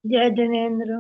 जय जनेन्द्र।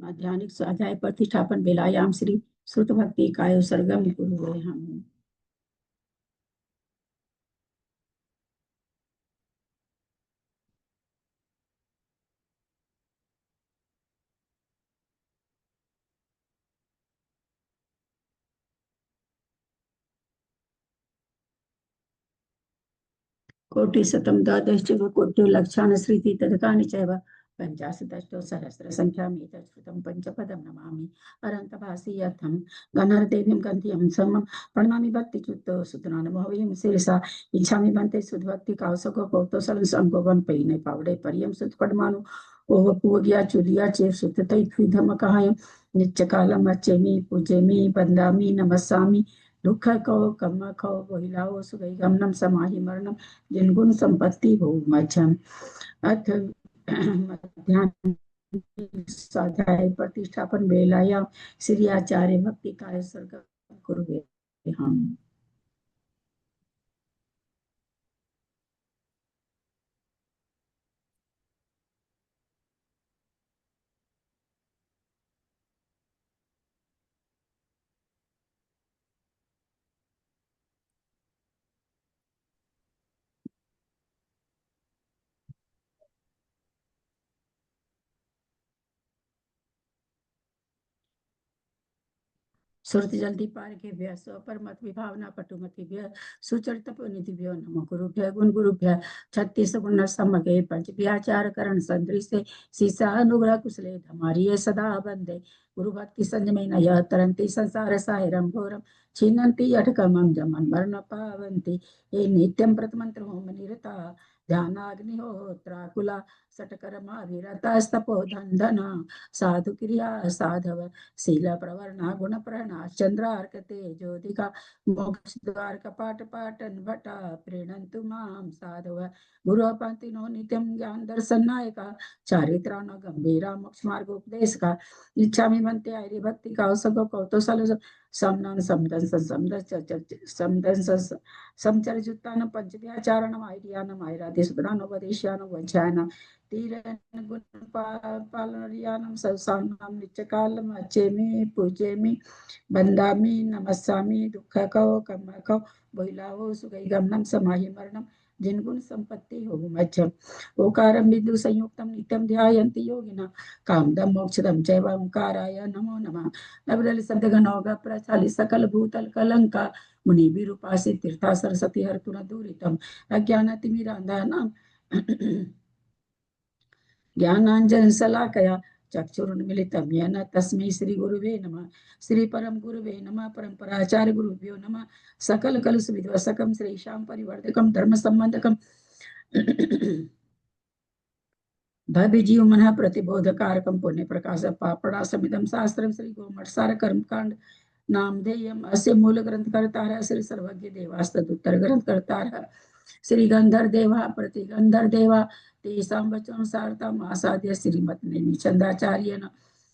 आध्यात्मिक स्वाध्याय प्रतिष्ठापन बेलायाम श्री श्रुत भक्ति काय सरगम गुरु हम। कोटि शतम द्वादश कोट्यो लक्षाण श्रीति तदकानि चैव पंचाशदष्टो सहस्र संख्या में श्रुतम पंचपदम नमामि अनंतभासी यथम गणर्देवीं गंधियं समं प्रणमामि भक्ति चुत्तो सुतनान मोहयं शीर्षा इच्छामि बंते सुधभक्ति कावसको कौतोसल संगोवन पैने पावड़े परियम सुत पडमानु ओव पुवगिया चुलिया चे सुततै धम कहायं नित्य कालम अच्चेमि पूजेमि बंदामि नमस्सामि दुख को कम खो बोहिलाओ सुगई गमनम समाहि मरणम जिनगुण संपत्ति हो मध्यम अथ मध्यान्ह स्वाध्याय प्रतिष्ठापन बेलायाम श्री आचार्य भक्ति काय सर्ग कुरुवे हम। सुरत जल्दी पार के भ्य स्वपर मत विभावना पटुमति भ्य सुचरित पुनिधि भ्यो नमो गुरुभ्य गुण गुरुभ्य 36 गुण समगे पंच व्याचार करण संदृश्य सीसा अनुग्रह कुशले धमारी सदा बंदे गुरु भक्ति संयमे न तरंती संसार साहिरम घोरम छिन्नन्ति अठकमं जमन मरण पावन्ति ये नित्यं प्रतमंत्र होम निरता ध्यानाग्निहोत्राकुला सटकर्माभिरतस्तपो धन साधु क्रिया साधव शील प्रवर्णा गुण प्रणा चंद्रार्क तेजोदिका मोक्ष द्वार कपाट पाटन भटा प्रीणन्तु मां साधव गुरु पंक्तिनो नित्यं ज्ञान दर्शन नायका चारित्रानो गंभीरा मोक्ष मार्ग उपदेश का इच्छा में बनते आर्य भक्ति का सगो कौतोसल समनन समदन समदन समचर जुत्तान पंचव्याचारणम आर्यानम आयरादेश ब्राह्मणोपदेशानम वज्रायनम तीरन गुण पालनरियानम संसारनाम नित्यकालम अचेमि पूजेमि बंदामि नमस्सामि दुख कहो कम कहो बोहिलाओ सुगई गमनम समाहि मरणम जिनगुण संपत्ति हो मध्यम ओकारम बिंदु संयुक्तम नित्यम ध्यायन्ति योगिना कामदम मोक्षदम चैव ओंकाराय नमो नमः नवदल शब्द गणोगा प्रचालि सकल भूतल कलंका मुनि विरूपासि तीर्था सरस्वती हरतुना दूरितम अज्ञानतिमिरान्धानाम ज्ञानांजन शलाकया चक्षुरुन्मिलितं येन तस्मै श्री गुरुवे नमः श्री परम गुरुवे नमः परम्पराचार्य गुरुभ्यो नमः सकल कलुष विध्वसकं श्रीशां परिवर्तकं धर्म संबंधकं भव्य जीव मन प्रतिबोधकारकं पुण्य प्रकाश पापणासमिदं शास्त्रं श्री गोमठसार कर्मकांड नामधेयम अस्य मूल ग्रंथ करता श्री सर्वज्ञ देवास्तुत्तर ग्रंथ करता श्री गंधर देवा प्रतिगंधर देवा तेषां वचनानुसारताम् आसाद्य श्रीमद्नेमि छन्दाचार्येण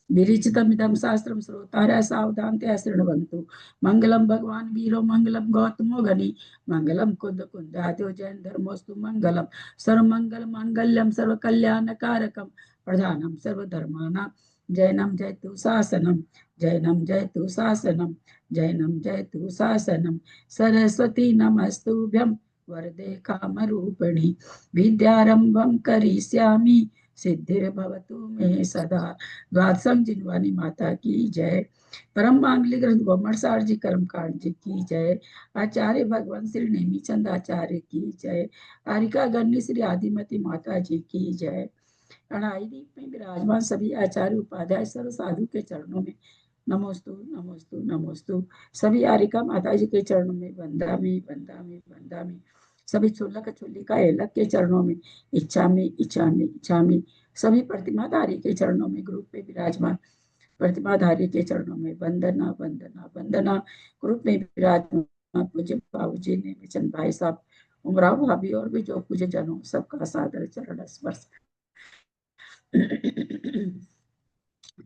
विरचितमिदं शास्त्रं श्रोतारः सावधानतया शृण्वन्तु मंगलम भगवान वीरो मंगलम गौतमो गणि मंगलम कुंद कुंदाद्यो जैन धर्मोस्तु मंगलम सर्वमंगल मांगल्यम सर्वकल्याणकारकम प्रधानम सर्वधर्माणां जैनम जयतु शासनम, जैनम जयतु शासनम, जैनम जयतु शासनम। सरस्वती नमस्तुभ्यं वरदे कामरूपिणी, विद्यारंभं करिष्यामि सिद्धिर्भवतु मे सदा। द्वादशम जिनवानी माता की जय। परम मांगलिक ग्रंथ गोमरसार जी कर्मकांड जी की जय। आचार्य भगवान श्री नेमीचंद आचार्य की जय। कारिका गण्य श्री आदिमती माता जी की जय। कढ़ाई दीप में विराजमान सभी आचार्य उपाध्याय सर्व साधु के चरणों में नमोस्तु नमोस्तु नमोस्तु। सभी आरिका माता जी के चरणों में वंदा में वंदा में वंदा में। सभी चुल्लक चुल्लिका एलक के चरणों में इच्छा में इच्छा में इच्छा में। सभी प्रतिमाधारी के चरणों में ग्रुप में विराजमान प्रतिमाधारी के चरणों में वंदना वंदना वंदना। ग्रुप में विराजमान पूज्य बाबू जी नेमीचंद भाई साहब, उमराव भाभी और भी जो पूज्य जनों सबका सादर चरण स्पर्श।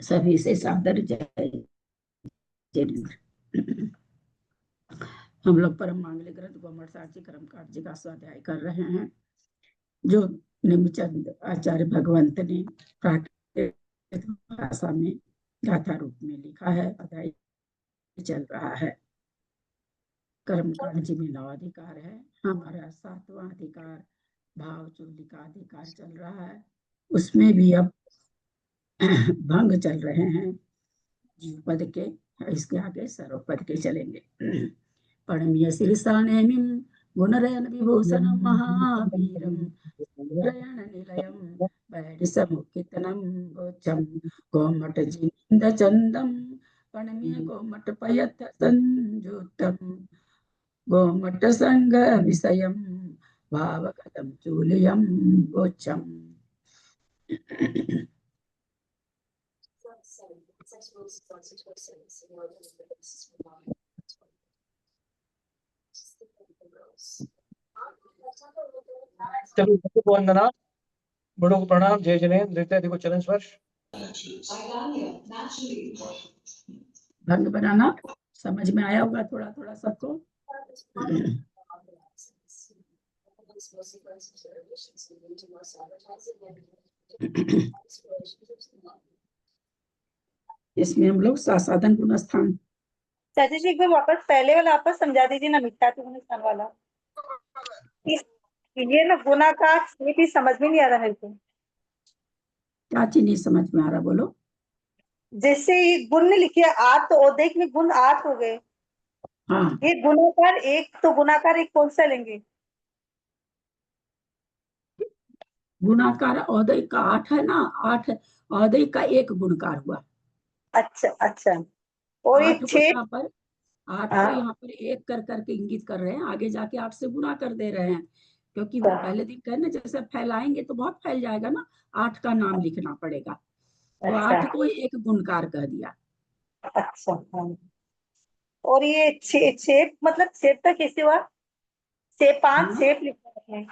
सभी से सादर जय जय। हम लोग परम मांगलिक ग्रंथ गोमरसार जी कर्मकांड जी का स्वाध्याय कर रहे हैं, जो नेमीचंद आचार्य भगवंत ने प्राकृतिक भाषा में गाथा रूप में लिखा है। अध्याय चल रहा है। कर्मकांड जी में 9 अधिकार है, हमारा 7वां अधिकार भाव चूलिका अधिकार चल रहा है। उसमें भी अब भंग चल रहे हैं जीव पद के। इसके आगे सर्व पद के चलेंगे। परमीय शीर्षाणेमिं गुणरयन विभूषणं महावीरं रयण निलयं वैरिसमुखितनं गोचम गोमट जिंद चंदम परमीय गोमट पयत संजुतम गोमट संग विषयं भावगतम चूलियं गोचम। चलो सबको वंदना, बड़ों को प्रणाम, जय जनेन्द्र, नृत्य देखो चरण स्पर्श। भंग बनाना समझ में आया होगा थोड़ा थोड़ा सबको। इसमें हम लोग साधन गुण स्थान। चाची जी एक बार वापस पहले वाला वापस समझा दीजिए ना, मिथ्या गुण स्थान वाला। ये ना गुना का ये भी समझ में नहीं आ रहा मेरे को। क्या चीज नहीं समझ में आ रहा, बोलो। जैसे ये गुण ने लिखे आठ, तो औदेक में गुण 8 हो गए। हाँ, ये गुणाकार एक, तो गुणाकार एक कौन सा लेंगे? गुणाकार औदय का 8 है ना, 8 औदय का 1 गुणकार हुआ। अच्छा अच्छा। और ये 8 को 6। यहाँ पर 8 को यहाँ पर 1 कर करके इंगित कर रहे हैं, आगे जाके 8 से गुणा कर दे रहे हैं, क्योंकि वो पहले दिन कहना जैसे फैलाएंगे तो बहुत फैल जाएगा ना, 8 का नाम लिखना पड़ेगा, तो 8 को 1 गुणकार कह दिया। अच्छा हाँ। और ये छेप मतलब छेप का कैसे हुआ? छेप 5 छेप लिखा है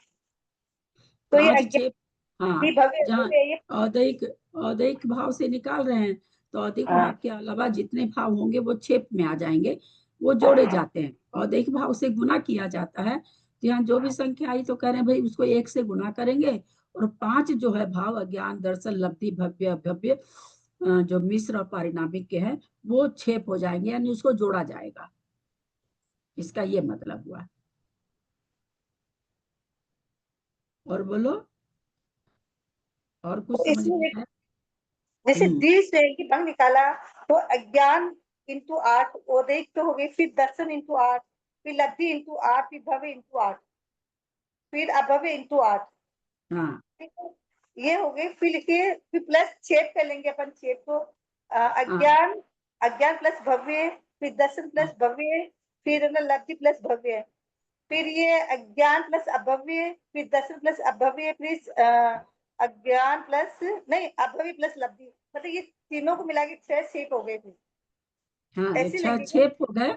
तो ये 5 6। हाँ, भव्य जहाँ है ये। औदैक औदैक भाव से निकाल रहे हैं, तो औदैक भाव के अलावा जितने भाव होंगे वो छेप में आ जाएंगे, वो जोड़े जाते हैं। औदैक भाव से गुना किया जाता है, तो यहाँ जो भी संख्या आई तो कह रहे हैं भाई उसको 1 से गुना करेंगे, और 5 जो है भाव अज्ञान दर्शन लब्धि भव्य अभव्य जो मिश्र और पारिणामिक के हैं वो छेप हो जाएंगे, यानी उसको जोड़ा जाएगा। इसका ये मतलब हुआ। और बोलो, और कुछ समझ में आया? जैसे 20 की भंग निकाला तो अज्ञान इंटू 8 ओदेक तो हो गए, फिर दर्शन इंटू 8, फिर लब्धि इंटू 8, फिर भव्य इंटू 8, फिर अभव्य इंटू 8। हाँ, ये हो गए। फिर लिखिए, फिर प्लस छेद कर लेंगे अपन। छेद को अज्ञान अज्ञान प्लस भव्य, फिर दर्शन प्लस भव्य, फिर लब्धि प्लस भव्य, फिर ये अज्ञान प्लस अभव्य, फिर दर्शन प्लस अभव्य, फिर अज्ञान प्लस नहीं अभव्य प्लस लब्धि। मतलब ये तीनों को मिला के 6 छेद हो गए थे। हाँ, ऐसे अच्छा लगेगा। छेप हो गए।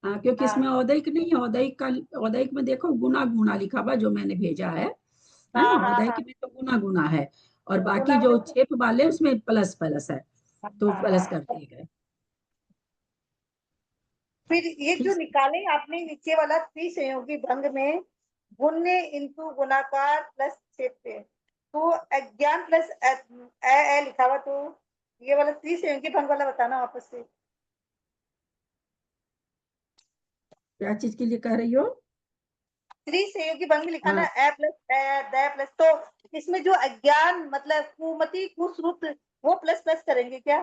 हाँ, क्योंकि इसमें हाँ औदैक नहीं है, औदैक का औदैक में देखो गुना गुना लिखा हुआ जो मैंने भेजा है हाँ ना, हाँ औदैक हाँ। में तो गुना गुना है, और बाकी गुना जो छेप वाले उसमें प्लस प्लस है, तो हाँ प्लस हाँ। कर दिए गए। फिर ये जो ठीक। निकाले आपने नीचे वाला त्रिसंयोगी भंग में, गुण्य इंटू गुणाकार प्लस छेद पे, तो अज्ञान प्लस ए लिखा हुआ, तो ये वाला त्रिसंयोगी भंग वाला बताना वापस से। क्या चीज के लिए कह रही हो? त्रिसंयोगी भंग में लिखा ना हाँ। ए प्लस द प्लस, तो इसमें जो अज्ञान मतलब कुमति कुश्रुत वो प्लस प्लस करेंगे क्या?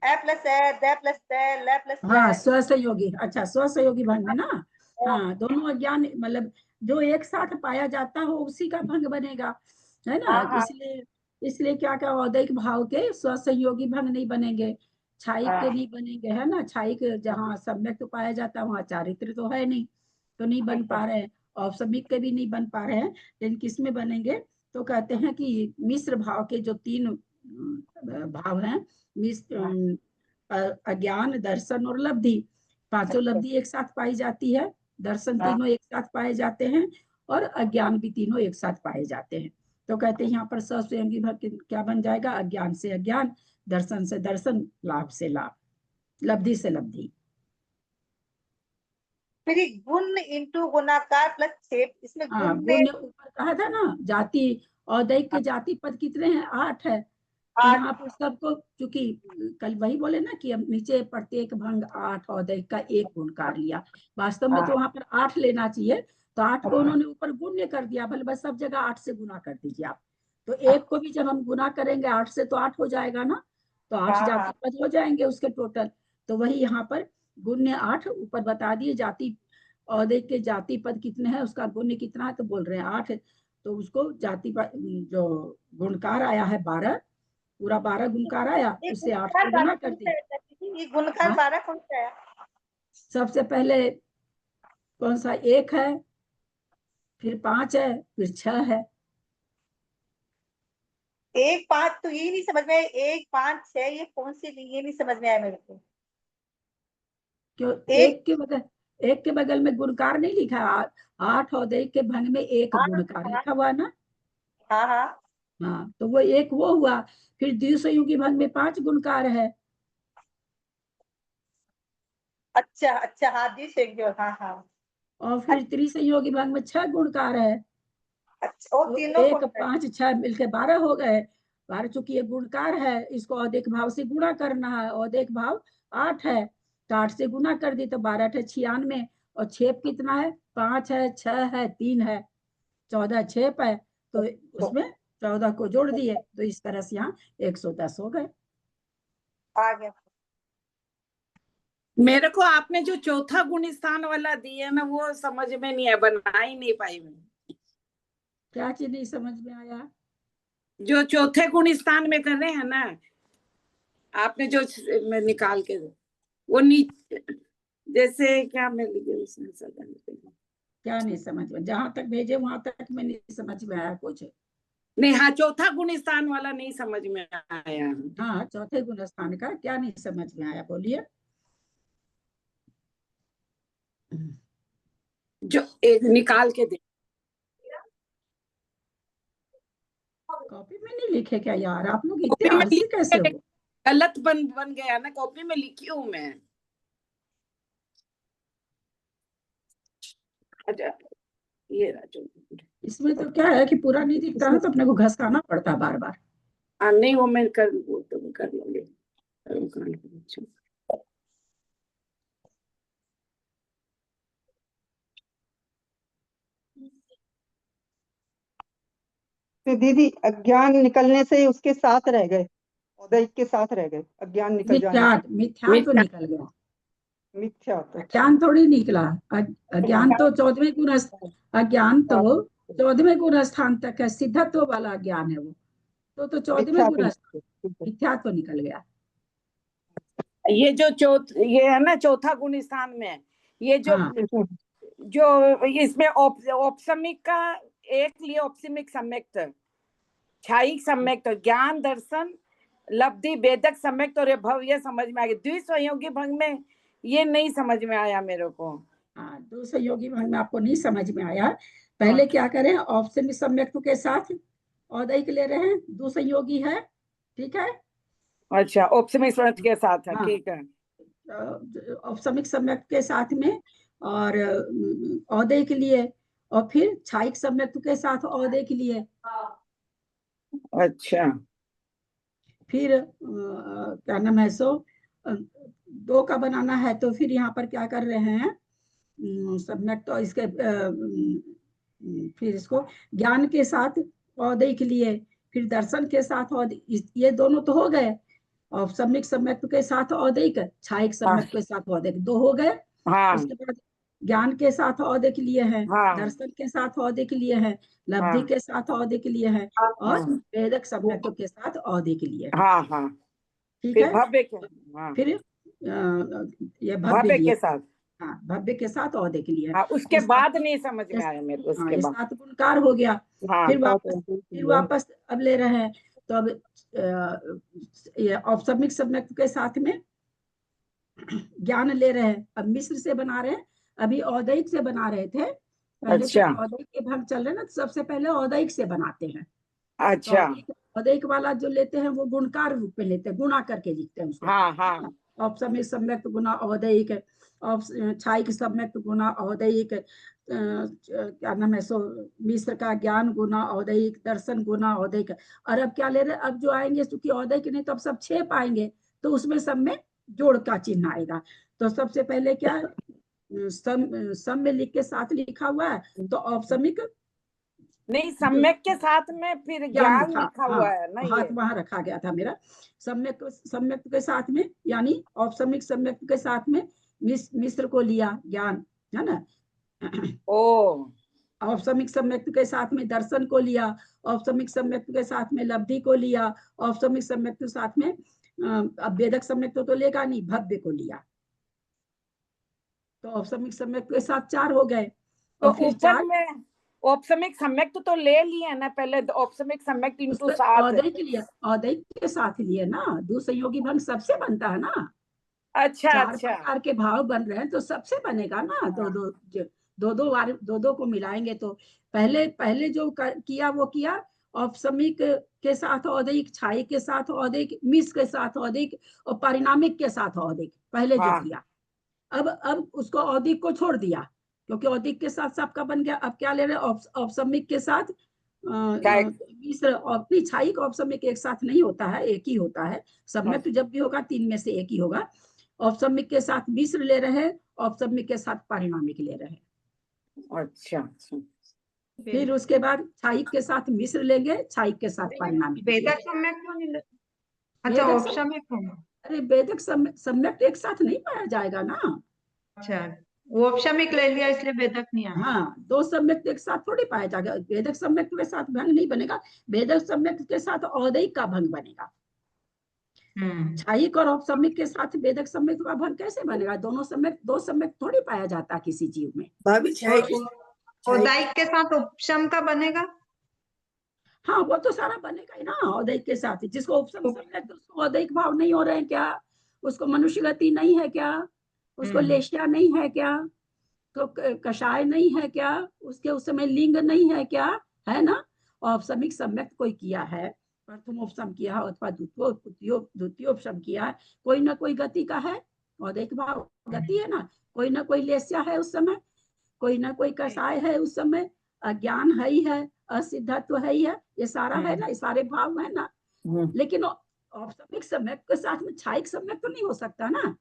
ए प्लस द प्लस ल प्लस हाँ, स्वसहयोगी, अच्छा स्वसहयोगी भंग में ना। हाँ हाँ, दोनों अज्ञान मतलब जो एक साथ पाया जाता हो उसी का भंग बनेगा, है ना। हाँ इसलिए इसलिए क्या क्या औदैक भाव के स्वसहयोगी भंग नहीं बनेंगे, छायिक के हाँ नहीं बनेंगे, है ना। छायिक जहाँ सम्यक तो पाया जाता है वहाँ चारित्र तो है नहीं, तो नहीं बन पा रहे हैं। और समीक के भी नहीं बन पा रहे हैं, लेकिन किस में बनेंगे? तो कहते हैं कि मिश्र भाव के जो तीन भाव हैं, मिश्र अज्ञान, दर्शन और लब्धि, पांचों लब्धि एक साथ पाई जाती है। दर्शन हाँ तीनों एक साथ पाए जाते हैं और अज्ञान भी तीनों एक साथ पाए जाते हैं। तो कहते हैं यहाँ पर सस्वयंगी भक्ति क्या बन जाएगा? अज्ञान से अज्ञान, दर्शन से दर्शन, लाभ से लाभ, लब्धि से लब्धि। फिर ये गुण इंटू गुणाकार प्लस छेद, इसमें हाँ, गुण में गुण ऊपर कहा था ना, जाति और दैहिक के जाति पद कितने हैं? 8 है। तो 8। यहाँ पर सबको, चूंकि कल वही बोले ना कि अब नीचे प्रत्येक भंग 8 और दैहिक का एक गुणकार लिया, वास्तव में तो वहां पर 8 लेना चाहिए। तो 8 को उन्होंने ऊपर गुण्य कर दिया, भले बस सब जगह 8 से गुना कर दीजिए आप। तो एक को भी जब हम गुना करेंगे 8 से तो 8 हो जाएगा ना, तो 8 हाँ जाति हाँ पद हो जाएंगे उसके टोटल। तो वही यहाँ पर गुण्य 8 ऊपर बता दिए, जाति और देख के जाति पद कितने हैं उसका गुण्य कितना है, तो बोल रहे हैं 8 है। तो उसको जाति पद जो गुणकार आया है 12, पूरा 12 गुणकार आया, ये उससे 8 गुणकार को 12 गुना कर कौन सा दिए। है चाची जी? ये गुणकार हाँ, 12 कौन सा है? सबसे पहले कौन सा? 1 है, फिर 5 है, फिर 6 है। 1 5 तो ये नहीं समझ में आया, 1 5 6 ये कौन सी, ये नहीं समझ में आया मेरे को। क्यों? एक एक के बगल में गुणकार नहीं लिखा है? 8 और एक के भंग में एक हाँ गुणकार हाँ लिखा हुआ है ना। हाँ हाँ, हाँ, तो वो एक वो हुआ। फिर द्विसंयोगी भंग में 5 गुणकार है। अच्छा अच्छा, हाँ जी शेख जो, हाँ हाँ। और फिर त्रिसंयोगी भंग में 6 गुणकार है। अच्छा, वो तो तीनों एक कौन सा है? 5 6 मिलकर 12 हो गए। 12 चूंकि ये गुणकार है, इसको अधिक भाव से गुणा करना है, और अधिक भाव 8 है, तो 8 से गुणा कर दी तो 12 8 96। और छेप कितना है? 5 है, 6 है, 3 है, 14 छेप है। तो उसमें 14 को जोड़ दिए, तो इस तरह से यहाँ 110 हो गए। आ गया। मेरे को आपने जो चौथा गुण स्थान वाला दिया ना वो समझ में नहीं है, बना ही नहीं पाई मैं। क्या चीज नहीं समझ में आया? जो चौथे गुण स्थान में कर रहे हैं ना आपने, जो मैं निकाल के दो वो जैसे क्या मैं लिखे उसमें क्या नहीं समझ में? जहां तक भेजे वहां तक में नहीं समझ में आया कुछ। नहीं, हाँ चौथा गुण स्थान वाला नहीं समझ में आया। हाँ, चौथे गुण स्थान का क्या नहीं समझ में आया, बोलिए। जो एक निकाल के दे। कॉपी में नहीं लिखे क्या यार? आप लोग कॉपी इतने में आलसी कैसे हो? गलत बन गया ना, कॉपी में लिखी हूँ मैं। अच्छा, ये राजू। इसमें तो क्या है कि पूरा नहीं दिखता है, तो अपने को घसकाना पड़ता है बार बार। नहीं वो मैं कर, वो तो मैं कर लूंगी। तो दीदी अज्ञान निकलने से ही उसके साथ रह गए, उदय के साथ रह गए, अज्ञान निकल जाने से। मिथ्या तो निकल गया, मिथ्या तो अज्ञान थोड़ी निकला। अज्ञान तो 14वें गुण, अज्ञान तो 14वें गुण स्थान तक है, सिद्धत्व वाला ज्ञान है वो। तो 14वें मिथ्या गुण स्थान, तो मिथ्या तो निकल गया। ये जो ये है ना चौथा गुण स्थान में, ये जो हाँ, जो इसमें औपसमिक का एक लिए औपसमिक सम्यक्त, छायिक सम्यक्त, ज्ञान दर्शन लब्धि वेदक सम्यक्त और भव, ये समझ में आ गया। द्विसंयोगी भंग में ये नहीं समझ में आया मेरे को। हाँ, दो संयोगी भंग में आपको नहीं समझ में आया। पहले क्या करें? ऑप्शन सम्यक्त के साथ औदयिक ले रहे हैं, दो संयोगी है, ठीक है। अच्छा, औपसमिक सम्यक्त के साथ है, हाँ, ठीक है। औपसमिक सम्यक्त के साथ में, और औदय के लिए, और फिर छायिक सम्यक्त के साथ औदय के लिए, अच्छा। फिर क्या नाम है सो 2 का बनाना है तो फिर यहाँ पर क्या कर रहे हैं, सम्यक तो इसके फिर इसको ज्ञान के साथ औदय के लिए, फिर दर्शन के साथ ये दोनों तो हो गए, और सम्यक सम्यक के साथ औदिक, छायिक सम्यक के साथ औदिक 2 हो गए। हाँ उसके बाद ज्ञान के साथ औदय के लिए है, हाँ दर्शन के साथ औदय के लिए है, लब्धि हाँ के साथ औदय के लिए है, और हाँ वेदक सम्यक के साथ औदय के लिए है। हाँ हाँ। ठीक फिर है। भव्य के, हाँ, फिर ये भव्य भव्य लिए, के साथ। हाँ भव्य के साथ औदय के लिए है। हाँ, उसके ये बाद सात- नहीं समझ में आया मेरे को, हाँ उसके ये बाद। 7 गुणकार हो गया। हाँ फिर वापस अब ले रहे हैं, तो अब ये औपसमिक सम्यक के साथ में ज्ञान ले रहे हैं, अब मिश्र से बना रहे हैं। अभी औदयिक से बना रहे थे, पहले तो अच्छा औदयिक के भाग चल रहे ना, तो सबसे पहले औदयिक से बनाते हैं। तो अच्छा। औदयिक वाला जो लेते हैं वो गुणकार रूप में लेते हैं, गुणा करके लिखते हैं उसको। हाँ हाँ औपसमिक सम्यक गुना औदयिक, छायिक सम्यक गुना औदयिक, क्या नाम है सो मिश्र का ज्ञान गुना औदयिक, दर्शन गुना औदयिक। और अब क्या ले रहे हैं, अब जो आएंगे क्योंकि औदयिक नहीं तो अब सब 6 पाएंगे, तो उसमें सब में जोड़ का चिन्ह आएगा। तो सबसे पहले क्या है, सम में लिख के साथ लिखा हुआ है, तो औपसमिक नहीं, सम्यक के साथ में फिर ज्ञान ज्ञान लिखा, लिखा हाँ हुआ है ना हाथ ये। वहां रखा गया था मेरा। सम्यक सम्यक के साथ में, यानी औपसमिक सम्यक के साथ में मिश्र को लिया ज्ञान, है ना। ओ औपसमिक सम्यक के साथ में दर्शन को लिया, औपसमिक सम्यक के साथ में लब्धि को लिया, औपसमिक सम्यक के साथ में अब वेदक सम्यक तो लेगा नहीं, भव्य को लिया। तो औपसमिक सम्यक के साथ 4 हो गए, तो और फिर ऊपर 4 में औपसमिक सम्यक तो ले लिए ना पहले, औपसमिक सम्यक इंटू 7। औदय के लिए, औदय के साथ लिए ना, दुसंयोगी भंग सबसे बनता है ना। अच्छा 4 अच्छा। प्रकार के भाव बन रहे हैं तो सबसे बनेगा ना, दो बार दो को मिलाएंगे तो पहले पहले जो किया वो किया, औपसमिक के साथ औदिक, छायिक के साथ औदिक, मिश्र के साथ औदिक, और परिणामिक के साथ औदिक, पहले जो हाँ किया। अब उसको औदिक को छोड़ दिया, क्योंकि औदिक के साथ सबका बन गया। अब क्या ले रहे हैं, औपसमिक के साथ क्या। मिश्र, और छायिक औपसमिक एक साथ नहीं होता है, एक ही होता है। सम्यक तो जब भी होगा 3 में से एक ही होगा। औपसमिक के साथ मिश्र ले रहे हैं, औपसमिक के साथ पारिणामिक ले रहे हैं। अच्छा अच्छा। फिर उसके बाद छायिक के साथ मिश्र लेंगे, छायिक के साथ पारिणामिक वेदक लेंगे। सम्यक तो नहीं अच्छा, वेदक औपसमिक होगा। अरे वेदक सम्यक एक साथ नहीं पाया जाएगा ना। अच्छा, वो औपसमिक ले लिया इसलिए वेदक नहीं आया। हाँ, 2 सम्यक एक साथ थोड़ी पाया जाएगा, वेदक सम्यक के साथ भंग नहीं बनेगा, वेदक सम्यक के साथ औदयिक का भंग बनेगा। छायिक और औपसमिक के साथ वेदक सम्यक का भंग कैसे बनेगा, दोनों सम्यक, 2 सम्यक थोड़ी पाया जाता किसी जीव में। औदायिक के साथ उपशम का बनेगा। हाँ वो तो सारा बनेगा ही ना औदयिक के साथ, जिसको उपसम सम्यक, तो उसको औदयिक भाव नहीं हो रहे हैं क्या, उसको मनुष्य गति नहीं है क्या, उसको लेशिया नहीं है क्या, तो कषाय नहीं है क्या, उसके उस समय लिंग नहीं है क्या, है ना। औपसमिक सम्यक कोई किया है, प्रथमोपसम किया है अथवा द्वितीयोपसम किया है, कोई ना कोई गति का है, औदयिक भाव गति है ना, कोई ना कोई लेस्या है उस समय, कोई ना कोई कषाय है उस समय, अज्ञान है ही है, असिद्धत्व है ही है, ये सारा है ना, ये सारे भाव है ना। लेकिन औपसमिक सम्यक के साथ में छायिक सम्यक तो नहीं हो सकता ना।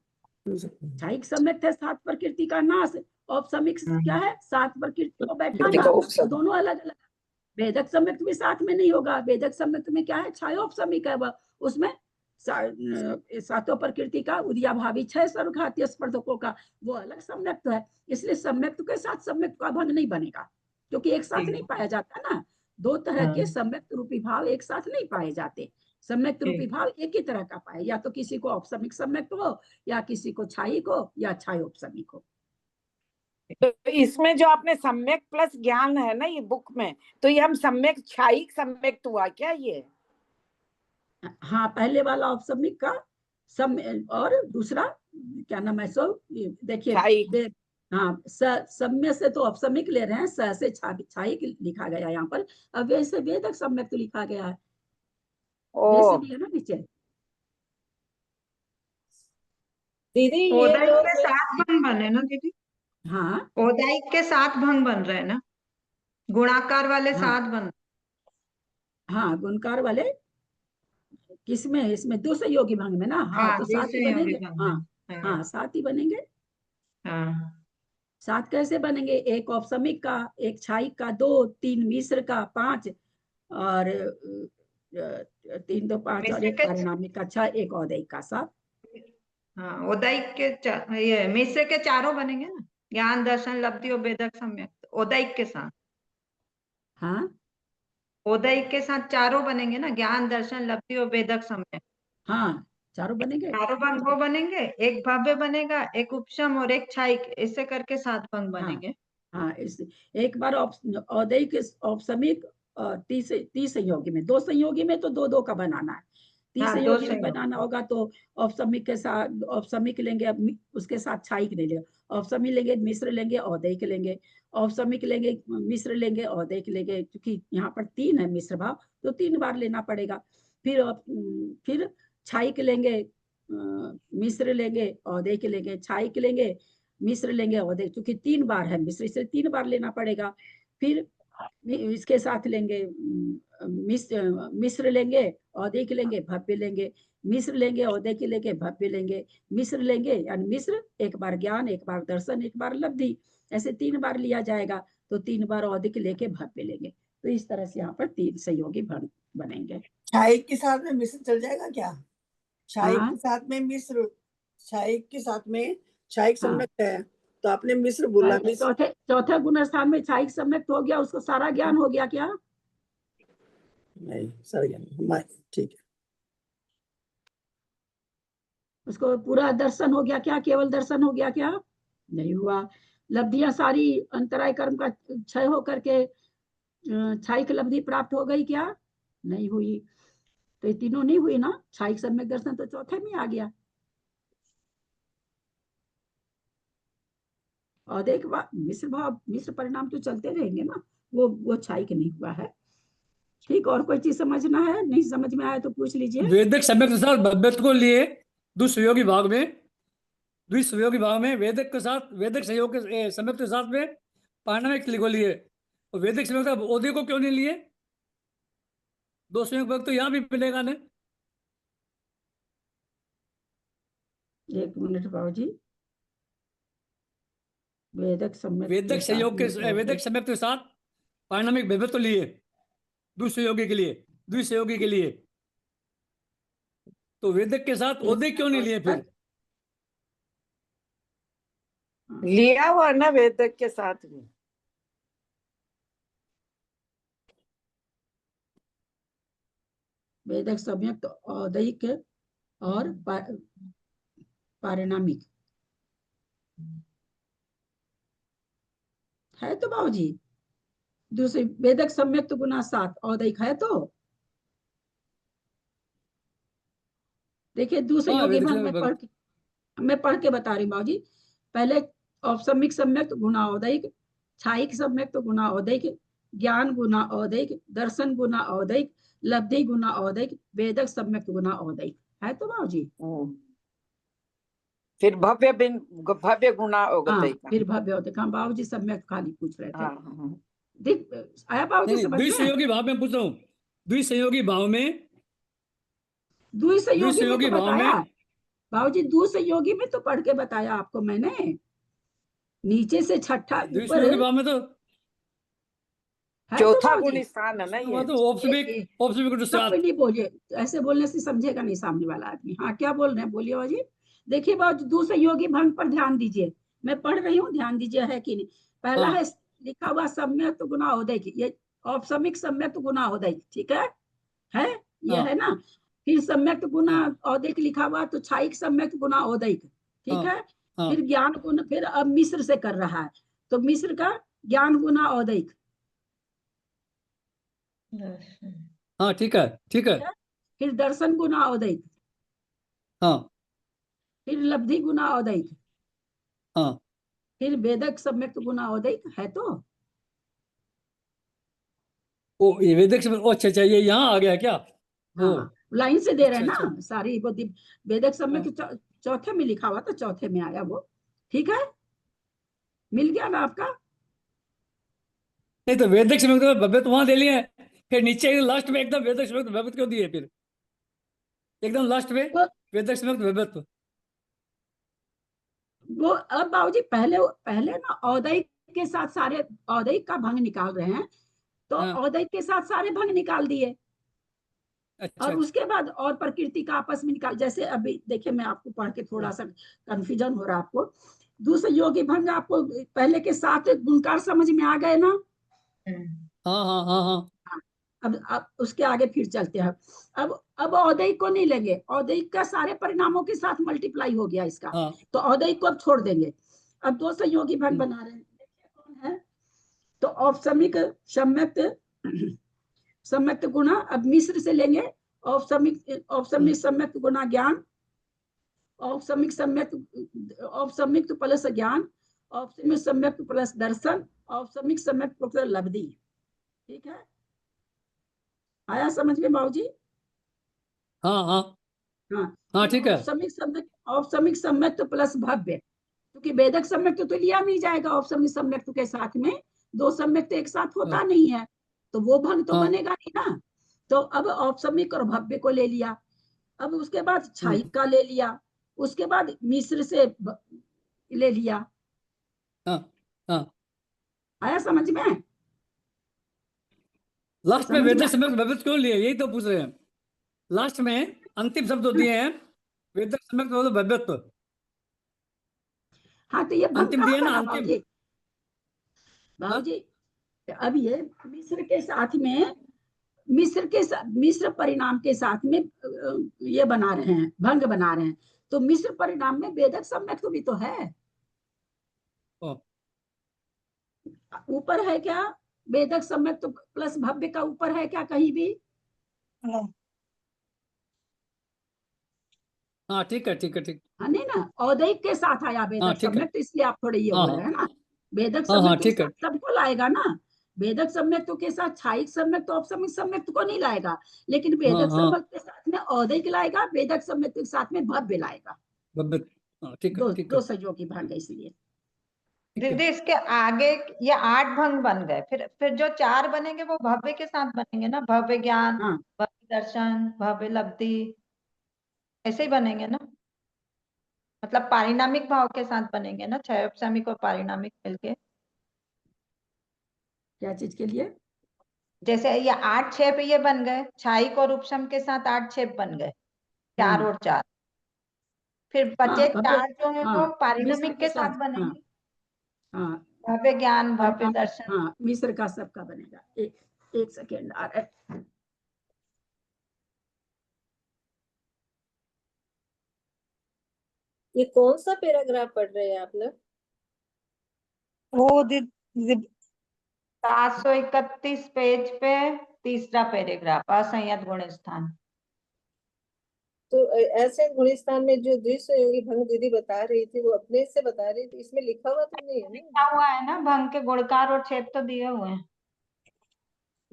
छायिक सम्यक है 7 प्रकृति का नाश, औपसमिक क्या है 7 प्रकृति को बैठाना, तो दोनों अलग अलग। वेदक सम्यक भी साथ में नहीं होगा, वेदक सम्यक में क्या है, छायोपसमिक है वह, उसमें 7 प्रकृति का उदयाभावी 6 सर्वघातीय स्पर्धकों का वो अलग सम्यक्त है। इसलिए सम्यक्त के साथ सम्यक्त का भंग नहीं बनेगा, क्योंकि एक साथ नहीं पाया जाता ना, 2 तरह के सम्यक्त रूपी भाव एक साथ नहीं पाए जाते। सम्यक्त रूपी भाव एक ही तरह का पाए, या तो किसी को औपसमिक सम्यक्त हो, या किसी को छायिक हो, या छायोपसमिक हो। तो इसमें जो आपने सम्यक प्लस ज्ञान है ना ये बुक में, तो ये हम सम्यक छायिक सम्यक हुआ क्या ये। हाँ पहले वाला औपसमिक का सम, और दूसरा क्या नाम है सो देखिए, हाँ सम्य से तो औपसमिक ले रहे हैं, स से छायिक लिखा गया यहाँ पर, अब वैसे वेदक सम्यक तो लिखा गया है, वैसे भी है ना नीचे। दीदी ये औदायिक जो के 7 भंग बने ना दीदी। हाँ औदायिक के 7 भंग बन रहे हैं ना, गुणाकार वाले हाँ 7 बन। हाँ गुणकार वाले किसमें, इसमें दो सहयोगी भंग में ना। हाँ हाँ तो सात ही द्विसंयोगी बनेंगे। भंग हाँ में। हाँ सात ही बनेंगे। हाँ सात कैसे बनेंगे, एक औपसमिक का, एक क्षायिक का, दो, तीन मिश्र का, पांच, और तीन दो पांच, और मिश्र एक के पारिणामिक का छह, एक औदैयिक का सात। हाँ उदयिक के ये मिश्र के चारों बनेंगे ना, ज्ञान दर्शन लब्धि और भेदक सम्यक, उदयिक के साथ। हाँ उदयिक के साथ चारों बनेंगे ना, ज्ञान दर्शन लब्धि और भेदक सम्यक। हाँ चारों बनेंगे। चारों भंग वो बनेंगे, एक भव्य बनेगा, एक उपशम और एक क्षायिक, इससे करके 7 भंग हाँ बनेंगे। हाँ इस एक बार औदैयिक औपसमिक और तीस संयोगी में, दो संयोगी में तो दो दो का बनाना है। तीस हाँ दो संयोगी में संयोग। बनाना होगा तो औपसमिक के साथ औपसमिक लेंगे, अब उसके साथ क्षायिक नहीं लेंगे। औपसमिक लेंगे, मिश्र लेंगे, औदैयिक लेंगे। औपसमिक लेंगे, मिश्र लेंगे, औदैयिक लेंगे। क्योंकि यहाँ पर तीन है मिश्र भाव तो 3 बार लेना पड़ेगा। फिर क्षायिक लेंगे, मिश्र लेंगे, औदैयिक लेंगे, क्षायिक लेंगे, मिश्र लेंगे, औदैयिक, क्योंकि 3 बार है मिश्र, इसे 3 बार लेना पड़ेगा। फिर इसके साथ लेंगे मिश्र लेंगे, औदैयिक लेंगे, भव्य लेंगे, मिश्र लेंगे, औदैयिक लेंगे, भव्य लेंगे, मिश्र लेंगे, यानी मिश्र एक बार ज्ञान, एक बार दर्शन, एक बार लब्धि, ऐसे 3 बार लिया जाएगा। तो 3 बार औदैयिक लेके भव्य लेंगे। तो इस तरह से यहाँ पर 3 सहयोगी भंग बनेंगे। क्षायिक के साथ में मिश्र चल जाएगा क्या? क्षायिक हाँ के साथ में मिश्र, क्षायिक के साथ में क्षायिक हाँ सम्यक है, तो आपने मिश्र बोला। मिश्र चौथे गुण स्थान में क्षायिक सम्यक हो गया, उसको सारा ज्ञान हो गया क्या? नहीं, सर ज्ञान ठीक है। उसको पूरा दर्शन हो गया क्या, केवल दर्शन हो गया क्या? नहीं हुआ। लब्धियां सारी अंतराय कर्म का क्षय होकर के क्षायिक लब्धि प्राप्त हो गई क्या? नहीं हुई। तो ये तीनों नहीं हुई ना, क्षायिक सम्यक दर्शन तो चौथे में आ गया। और एक बार मिश्र भाव, मिश्र परिणाम तो चलते रहेंगे ना, वो क्षायिक नहीं हुआ है। ठीक, और कोई चीज समझना है? नहीं समझ में आया तो पूछ लीजिए। वेदक सम्यक के साथ भव्यत्व को लिए दुष्सहयोगी भाग में, द्विसहयोगी भाग में वेदक के साथ, वेदक सहयोग के सम्यक के साथ में पारिणामिक को लिए, और वेदक सम्यक का औदैयिक को क्यों नहीं लिए? दो संयोग भाग तो यहाँ भी मिलेगा ना। 1 मिनट बाबू जी। वेदक सम्यक के वेदक साथ सहयोग के में वेदक सम्यक के साथ पारिणामिक भव्यत्व लिए दुष्सहयोगी के लिए, द्विसहयोगी के लिए, तो वेदक के साथ औदैयिक क्यों नहीं लिए फिर? लिया हुआ ना वेदक के साथ में। वेदक सम्यक तो औदैयिक और पारिणामिक है तो बाबूजी। दूसरी वेदक सम्यक तो गुना 7, औदैयिक है तो। देखिए दूसरे हाँ योगी वेदक भंग सम्यक में मैं पढ़ के बता रही हूँ बाबूजी। पहले औपसमिक सम्यक तो गुना औदैयिक, क्षायिक सम्यक तो गुना औदैयिक, ज्ञान गुना औदैयिक, दर्शन गुना औदैयिक, लब्धि गुना औदैयिक, वेदक सम्यक गुना औदैयिक है तो बाबूजी। फिर भव्य गुना औदैयिक का। फिर भव्य औदैयिक। हाँ बाबूजी सम्यक खाली पूछ रहे थे। हाँ देख आया बाबूजी नहीं, समझ में? द्विसहयोगी भाव में पूछ रहा हूँ, द्विसहयोगी भाव में, द्विसहयोगी में तो द्विसहयोगी भाव बताया में, बाबूजी, द्विसहयोगी में तो पढ़ के बताया आपको मैंने। नीचे से छठा ऊपर द्विसहयोगी भाव में तो है तो चौथा बाबूजी। गुण स्थान है ना ये। वहाँ तो औपसमिक सब कोई नहीं बोलिए, ऐसे बोलने से समझेगा नहीं सामने वाला आदमी। हाँ क्या बोल रहे हैं, बोलिए बाबूजी। देखिए बाबू, दुसहयोगी भंग पर ध्यान दीजिए, मैं पढ़ रही हूँ, ध्यान दीजिए है कि नहीं। पहला हाँ है लिखा हुआ सम्यक गुना औदैयिक, ये औपसमिक सम्यक गुना औदैयिक, ठीक है ये हाँ है ना। फिर सम्यक गुना हाँ औदैयिक लिखा हुआ तो क्षायिक सम्यक गुना औदैयिक, ठीक हाँ है। हाँ फिर ज्ञान गुण, फिर अब मिश्र से कर रहा है तो मिश्र का ज्ञान गुना औदैयिक, हाँ, ठीक है ठीक है। फिर दर्शन गुना औदैयिक, हाँ फिर लब्धि गुना औदैयिक, हाँ, फिर वेदक सम्यक गुना औदैयिक है तो। ओ ये वेदक सम्यक, अच्छा अच्छा, ये यहाँ आ गया क्या? ओ हाँ लाइन से दे रहे हैं अच्छा अच्छा, ना सारी वो वेदक सम्यक हाँ। चौथे में लिखा हुआ तो चौथे में आया वो, ठीक है। मिल गया ना आपका? नहीं तो वेदक सम्यक तो भव्य तो वहां दे लिया है, फिर नीचे लास्ट में एकदम वेदक संयुक्त विभक्त क्यों दिए फिर एकदम लास्ट में वो वेदक संयुक्त विभक्त? वो अब बाबूजी पहले पहले ना औदयिक के साथ सारे औदयिक का भंग निकाल रहे हैं, तो हाँ। औदयिक के साथ सारे भंग निकाल दिए अच्छा और अच्छा। उसके बाद और प्रकृति का आपस में निकाल। जैसे अभी देखिए मैं आपको पढ़ के थोड़ा सा कंफ्यूजन हो रहा है आपको। दुसहयोगी भंग आपको पहले के 7 गुणकार समझ में आ गए ना? हाँ हाँ हाँ हाँ। अब उसके आगे फिर चलते हैं। अब औदयिक को नहीं लेंगे, औदयिक का सारे परिणामों के साथ मल्टीप्लाई हो गया इसका, हाँ। तो औदयिक को अब छोड़ देंगे। अब दो संयोगी भंग बना रहे हैं, देखिए कौन है? तो औपसमिक सम्यक्त सम्यक्त गुणा, अब मिश्र से लेंगे। औपसमिक सम्यक्त गुणा ज्ञान, औपसमिक सम्यक्त औपसमिक प्लस ज्ञान, औपसमिक सम्यक्त प्लस दर्शन, औपसमिक सम्यक्त प्लस लब्धि। ठीक है, आया समझ में बाबूजी? हाँ हाँ हाँ, हाँ ठीक है। औपसमिक सम्यक्त प्लस भव्य, क्योंकि वेदक सम्यक्त तो लिया नहीं जाएगा औपसमिक सम्यक्त के साथ में, दो सम्यक्त एक साथ होता हाँ नहीं है, तो वो भंग तो हाँ। बनेगा नहीं ना। तो अब औपसमिक और भव्य को ले लिया, अब उसके बाद छाई का ले लिया, उसके बाद मिश्र से ले लिया। हाँ हाँ। आया समझ में? लास्ट में समझ में वेदक संयुक्त विभक्त क्यों लिए यही तो पूछ रहे हैं। लास्ट में अंतिम शब्द दिए हैं वेदक संयुक्त विभक्त, हाँ, तो ये भंग अंतिम कहाँ दिए ना बना अंतिम। बाबूजी? बाबूजी अब ये मिश्र के साथ में, मिश्र परिणाम के साथ में ये बना रहे हैं, भंग बना रहे हैं, तो मिश्र परिणाम में वेदक सम्यक्त भी तो है। ओ, ऊपर है क्या वेदक सम्यक्त प्लस भव्य का? ऊपर है क्या कहीं भी? हाँ ठीक है ठीक है ठीक। हाँ नहीं ना, औदयिक के साथ आया हाँ वेदक ठीक है। सम्यक्त, इसलिए आप थोड़े ये हाँ हो रहे हाँ हैं ना। वेदक हाँ हाँ सम्यक्त के ठीक है। साथ सबको लाएगा ना, वेदक सम्यक्त के साथ छायिक सम्यक्त औपसमिक सम्यक्त को नहीं लाएगा, लेकिन हाँ वेदक हाँ सम्यक्त के साथ में औदयिक लाएगा, वेदक सम्यक्त के साथ में भव्य लाएगा। विभक्त। हाँ ठीक है ठीक दो है संयोगी भंग है इसलिए। ठीक है। दीदी इसके आगे ये 8 भंग बन गए, फिर जो 4 बनेंगे वो भव्य के साथ बनेंगे ना, भव्य ज्ञान, हाँ भव्य दर्शन, भव्य लब्धि, ऐसे ही बनेंगे ना। मतलब पारिणामिक भाव के साथ बनेंगे ना, क्षयोपशामिक और पारिणामिक मिलके। क्या चीज के लिए? जैसे ये 8 छेप ये बन गए, छायिक और उपशम के साथ 8 छेप बन गए, 4 और 4। फिर बचे हाँ भव्य, 4 जो है हाँ वो मिश्र पारिणामिक के के साथ, साथ हाँ बनेंगे, हाँ भव्य ज्ञान, भव्य परिणाम, दर्शन। हाँ मिश्र का सबका बनेगा। एक सेकेंड आ रहा है। ये कौन सा पैराग्राफ पढ़ रहे हैं आप लोग? वो 731 पेज पे तीसरा पैराग्राफ, असंयत गुण स्थान। तो ऐसे गुणस्थान में जो द्विसहयोगी भंग दीदी बता रही थी वो अपने से बता रही थी, इसमें लिखा हुआ तो नहीं है लिखा ना? हुआ है ना, भंग के गुणकार और छेद तो दिए हुए हैं।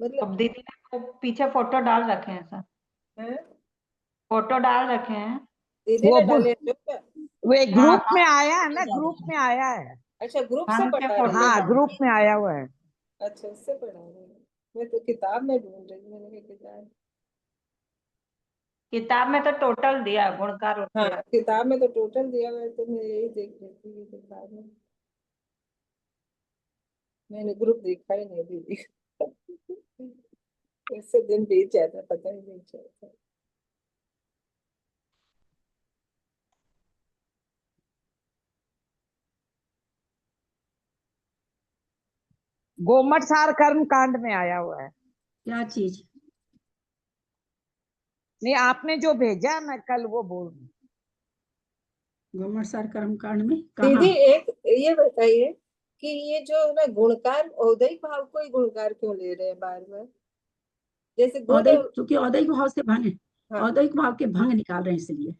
मतलब अब दीदी ने वो पीछे फोटो डाल रखे हैं सर, है? फोटो डाल रखे हैं। दीदी वो ने डाले जो क्या? वे हाँ ग्रुप में आया है ना, ग्रुप में आया है। अच्छा, ग्रुप से भंग के पढ़ा रही फोटो है? हाँ, डाल, ग्रुप में आया हुआ है। अच्छा, उससे पढ़ा रही है। मैं तो किताब में ढूंढ रही हूँ, मैंने कहा किताब। किताब में तो टोटल दिया है, गुणकार और हाँ, छेद। किताब में तो टोटल दिया हुआ है, तो मैं यही देख रही थी कि किताब में मैंने ग्रुप देखा ही नहीं दीदी। इससे दिन बीत जाता, पता ही नहीं चलता। गोमट सार कर्म कांड में आया हुआ है। क्या चीज? नहीं, आपने जो भेजा है मैं कल वो बोल रही हूँ। गोमटसार कर्मकांड में कहाँ? दीदी एक ये बताइए कि ये जो ना गुणकार औदयिक भाव को ही गुणकार क्यों ले रहे हैं बार बार? जैसे गुण, औदयिक, चूंकि औदयिक भाव से भंग, हाँ औदयिक भाव के भंग निकाल रहे हैं इसलिए,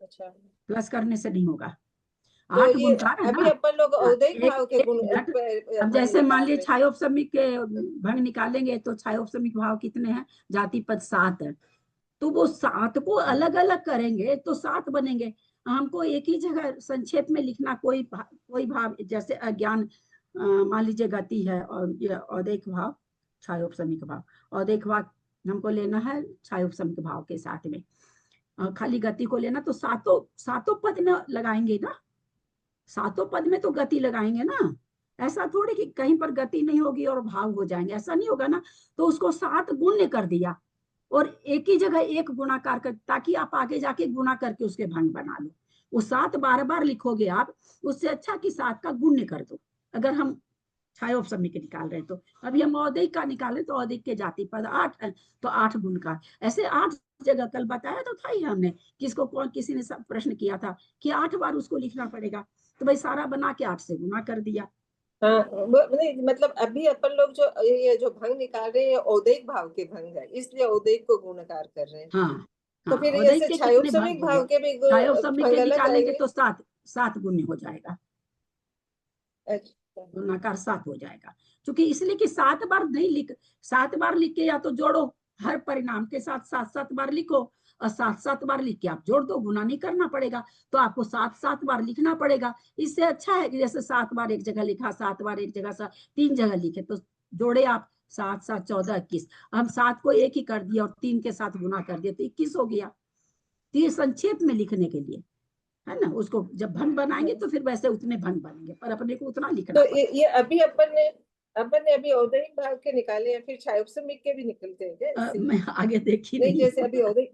अच्छा, प्लस करने से नहीं होगा। तो 8 ये गुणकार है अभी ना। अपन लोग हाँ, औदयिक भाव के एक गुण मिनट। अब भंग जैसे मान निकाल लिए रहे हैं। छायोपशमिक के भंग निकालेंगे तो छायोपशमिक भाव कितने हैं? जाति पद 7 है, तो वो 7 को अलग अलग करेंगे तो 7 बनेंगे। हमको एक ही जगह संक्षेप में लिखना, कोई भाव जैसे अज्ञान मान लीजिए गति है और ये औदयिक भाव छायोपशमिक भाव। औदैक भाव हमको लेना है छायोपशमिक भाव के साथ में। खाली गति को लेना तो सातों पद में लगाएंगे ना, सातों पद में तो गति लगाएंगे ना। ऐसा थोड़ी कि कहीं पर गति नहीं होगी और भाव हो जाएंगे, ऐसा नहीं होगा ना। तो उसको 7 गुण्य कर दिया और एक ही जगह एक गुणाकार कर, ताकि आप आगे जाके गुणा करके उसके भंग बना लो। वो 7 बार लिखोगे आप, उससे अच्छा कि 7 का गुण्य कर दो। अगर हम छायोपशमी के निकाल रहे हैं तो अभी हम औदैक का निकाले तो औदैक के जाति पद 8 है तो 8 गुण का। ऐसे 8 जगह कल बताया तो था ही हमने, किसको कौन किसी ने सब प्रश्न किया था कि 8 बार उसको लिखना पड़ेगा। तो भाई सारा बना के 8 से गुना कर दिया। हाँ नहीं, मतलब अभी अपन लोग जो ये जो भंग निकाल रहे हैं औदैक भाव के भंग है, इसलिए औदैक को गुणकार कर रहे हैं। हाँ, तो फिर औदैक ऐसे के कितने छायोपशमिक भाग भाव हुए? के भी छायोपशमी भंग के अलग निकालेंगे आएंगे। तो 7 गुण्य हो जाएगा, अच्छा, गुणाकार 7 हो जाएगा। क्योंकि इसलिए कि 7 बार नहीं लिख, 7 बार लिख के या तो जोड़ो, हर परिणाम के साथ 7 बार लिखो और 7 बार लिख के आप जोड़ दो, गुना नहीं करना पड़ेगा। तो आपको 7 बार लिखना पड़ेगा। इससे अच्छा है कि जैसे 7 बार एक जगह लिखा, 7 बार एक जगह 3 जगह लिखे, तो जोड़े आप 7 7 14 21। हम 7 को 1 ही कर दिया और 3 के साथ गुना कर दिया तो 21 हो गया। तो ये संक्षेप में लिखने के लिए है ना। उसको जब भंग बनाएंगे तो फिर वैसे उतने भंग बनेंगे, पर अपने को उतना लिखना तो ये अभी अपन ने अभी औदैक भाव के निकाले हैं, फिर छायोपशमिक के भी निकलते हैं क्या इससे? मैं आगे देखी नहीं, नहीं जैसे अभी औदैक,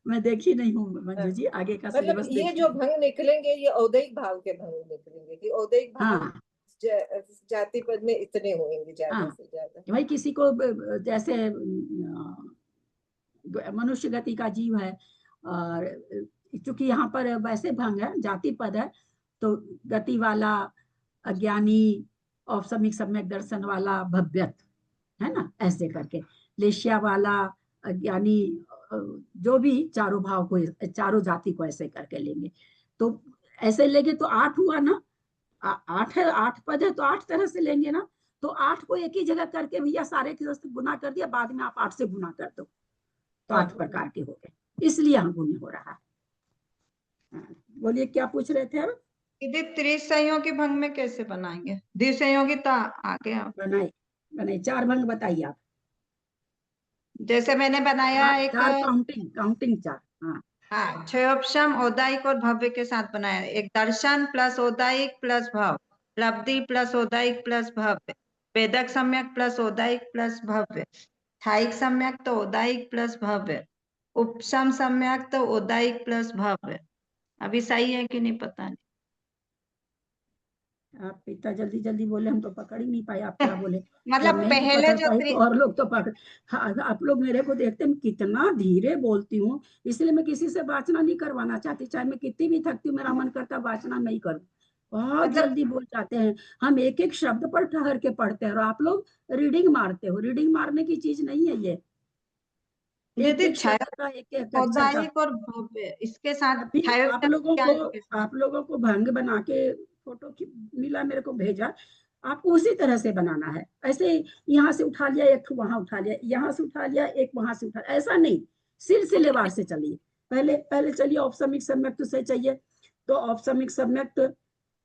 मैं देखी नहीं हूँ मंजू जी, आगे का मतलब सिलेबस ये देखी जो नहीं। भंग निकलेंगे ये औदैक भाव के भंग निकलेंगे कि औदैक भाव हाँ जाति पद में इतने होंगे ज्यादा हाँ, से ज्यादा। भाई किसी को जैसे मनुष्य गति का जीव है और चूंकि यहाँ पर वैसे भंग है, जाति पद है, तो गति वाला, अज्ञानी, औपसमिक सम्यक दर्शन वाला, भव्यत, है ना, ऐसे करके लेशिया वाला, अज्ञानी, जो भी चारों भाव को, चारों जाति को ऐसे करके लेंगे। तो ऐसे लेंगे तो 8 हुआ ना, 8 है, 8 पद है तो 8 तरह से लेंगे ना। तो 8 को एक ही जगह करके भैया सारे के साथ गुना कर दिया, बाद में आप 8 से गुना कर दो तो 8 प्रकार के हो गए, इसलिए यहाँ गुण्य हो रहा है। बोलिए क्या पूछ रहे थे अब? दीदी त्रिसंयोगी भंग में कैसे बनाएंगे? द्विसंयोगी तो आगे आप बनाए 4 भंग बताइए आप। जैसे मैंने बनाया एक 4 काउंटिंग 4। हाँ हाँ, छयोपशम औदायिक और भव्य के साथ बनाया। एक दर्शन प्लस औदायिक प्लस भव, लब्धि प्लस औदायिक प्लस भव्य, वेदक सम्यक प्लस औदायिक प्लस भव्य, छायिक सम्यक तो औदायिक प्लस भव्य, उपशम सम्यक तो औदायिक प्लस भव्य। अभी सही है कि नहीं पता नहीं। आप इतना जल्दी जल्दी बोले, हम तो पकड़ ही नहीं पाए आप क्या बोले। जब मतलब मैं नहीं पहले पकड़ जो पाई तो और लोग तो पकड़। हाँ, आप लोग मेरे को देखते हैं कितना धीरे बोलती हूँ, इसलिए मैं किसी से वाचना नहीं करवाना चाहती, चाहे मैं कितनी भी थकती हूँ, मेरा मन करता वाचना नहीं करूँ। बहुत मतलब जल्दी बोल जाते हैं, हम एक एक शब्द पर ठहर के पढ़ते हैं और आप लोग रीडिंग मारते हो। रीडिंग मारने की चीज नहीं है ये, एक दीदी एक शब्द का, एक एक अक्षर का। औदायिक और भव्य इसके साथ अभी आप छायोपशम लोगों को भंग बना के फोटो मिला, मेरे को भेजा, आपको उसी तरह से बनाना है। ऐसे यहाँ से उठा लिया एक, वहां उठा लिया, यहाँ से उठा लिया एक, वहां से उठा, ऐसा नहीं, सिलसिलेवार से चलिए। पहले चलिए औपसमिक सम्यक्त से चाहिए, तो औपसमिक सम्यक्त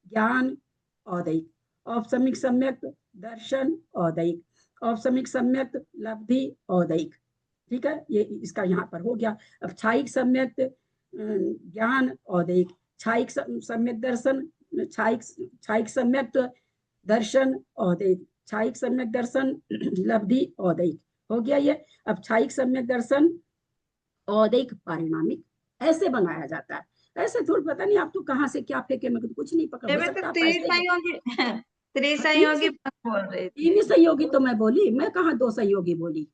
ज्ञान औदैक, औपसमिक सम्यक्त दर्शन औदैक, औपसमिक सम्यक्त लब्धि औदैक। ठीक है, ये इसका यहाँ पर हो गया। अब छायिक सम्यक्त ज्ञान औदैक, छायिक सम्यक दर्शन, छायिक सम्यक्त दर्शन औदैक, छायिक सम्यक दर्शन लब्धि औदैक, हो गया ये। अब छायिक सम्यक दर्शन औदैक पारिणामिक, ऐसे बनाया जाता है। ऐसे थोड़ी, पता नहीं आप तो कहाँ से क्या फेंके, मैं तो कुछ नहीं पकड़, हो सकता आप ऐसे ही। त्रिसंयोगी बोल रही थी। 3 सहयोगी तो मैं बोली, मैं कहाँ 2 सहयोगी बोली,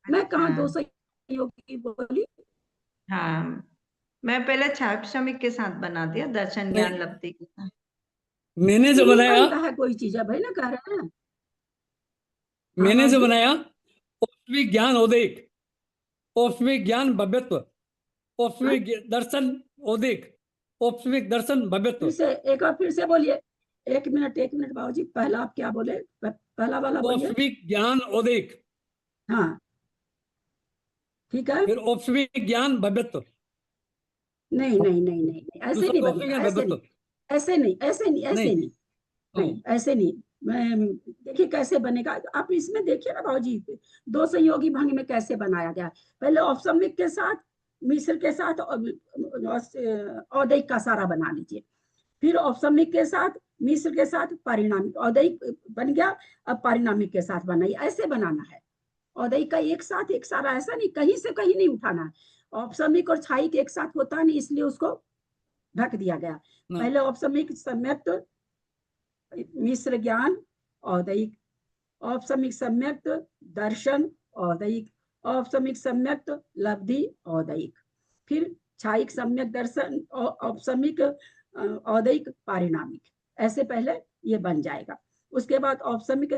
मैं कहाँ 2 अच्छा, सहयोगी बोली। हाँ, मैं पहले छायोपशमिक के साथ बना दिया, दर्शन ज्ञान लब्धि के साथ। मैंने जो नहीं बनाया, बनता है कोई चीज है भाई, ना कह रहे हैं। मैंने जो बाबूजी, बनाया, औपसमिक ज्ञान औदैक, औपसमिक ज्ञान भव्यत्व, औपसमिक दर्शन औदैक, औपसमिक दर्शन भव्यत्व। फिर से एक बार फिर से बोलिए। 1 मिनट बाबूजी, पहला आप क्या बोले, पहला वाला बोलिए। औपसमिक ज्ञान औदैक, हाँ ठीक है। फिर औपसमिक ज्ञान भव्यत्व, नहीं नहीं नहीं नहीं नहीं, ऐसे दूसरा नहीं औपसमिक बनेगा, ज्ञान ऐसे भव्यत्व नहीं, ऐसे नहीं, ऐसे नहीं, ऐसे नहीं। नहीं, नहीं ऐसे नहीं। देखिए कैसे बनेगा, आप इसमें देखिए ना भाजी, दो संयोगी भंग में कैसे बनाया गया। पहले औपसमिक के साथ, मिश्र के साथ औदैक का सारा बना लीजिए, फिर औपसमिक के साथ, मिश्र के साथ पारिणामिक, औदैक बन गया, अब पारिणामिक के साथ बनाइए, ऐसे बनाना है। औदैक का एक साथ एक सारा, ऐसा नहीं कहीं से कहीं नहीं उठाना है। औपसमिक और छायिक एक साथ होता नहीं, इसलिए उसको ढक दिया गया। पहले औपसमिक सम्यक्त मिश्र ज्ञान औदैक, औपसमिक सम्यक्त दर्शन औदैक, औपसमिक सम्यक्त लब्धि औदैक, फिर छायिक सम्यक दर्शन औपसमिक औदैक पारिणामिक, ऐसे पहले ये बन जाएगा। उसके बाद औपसमिक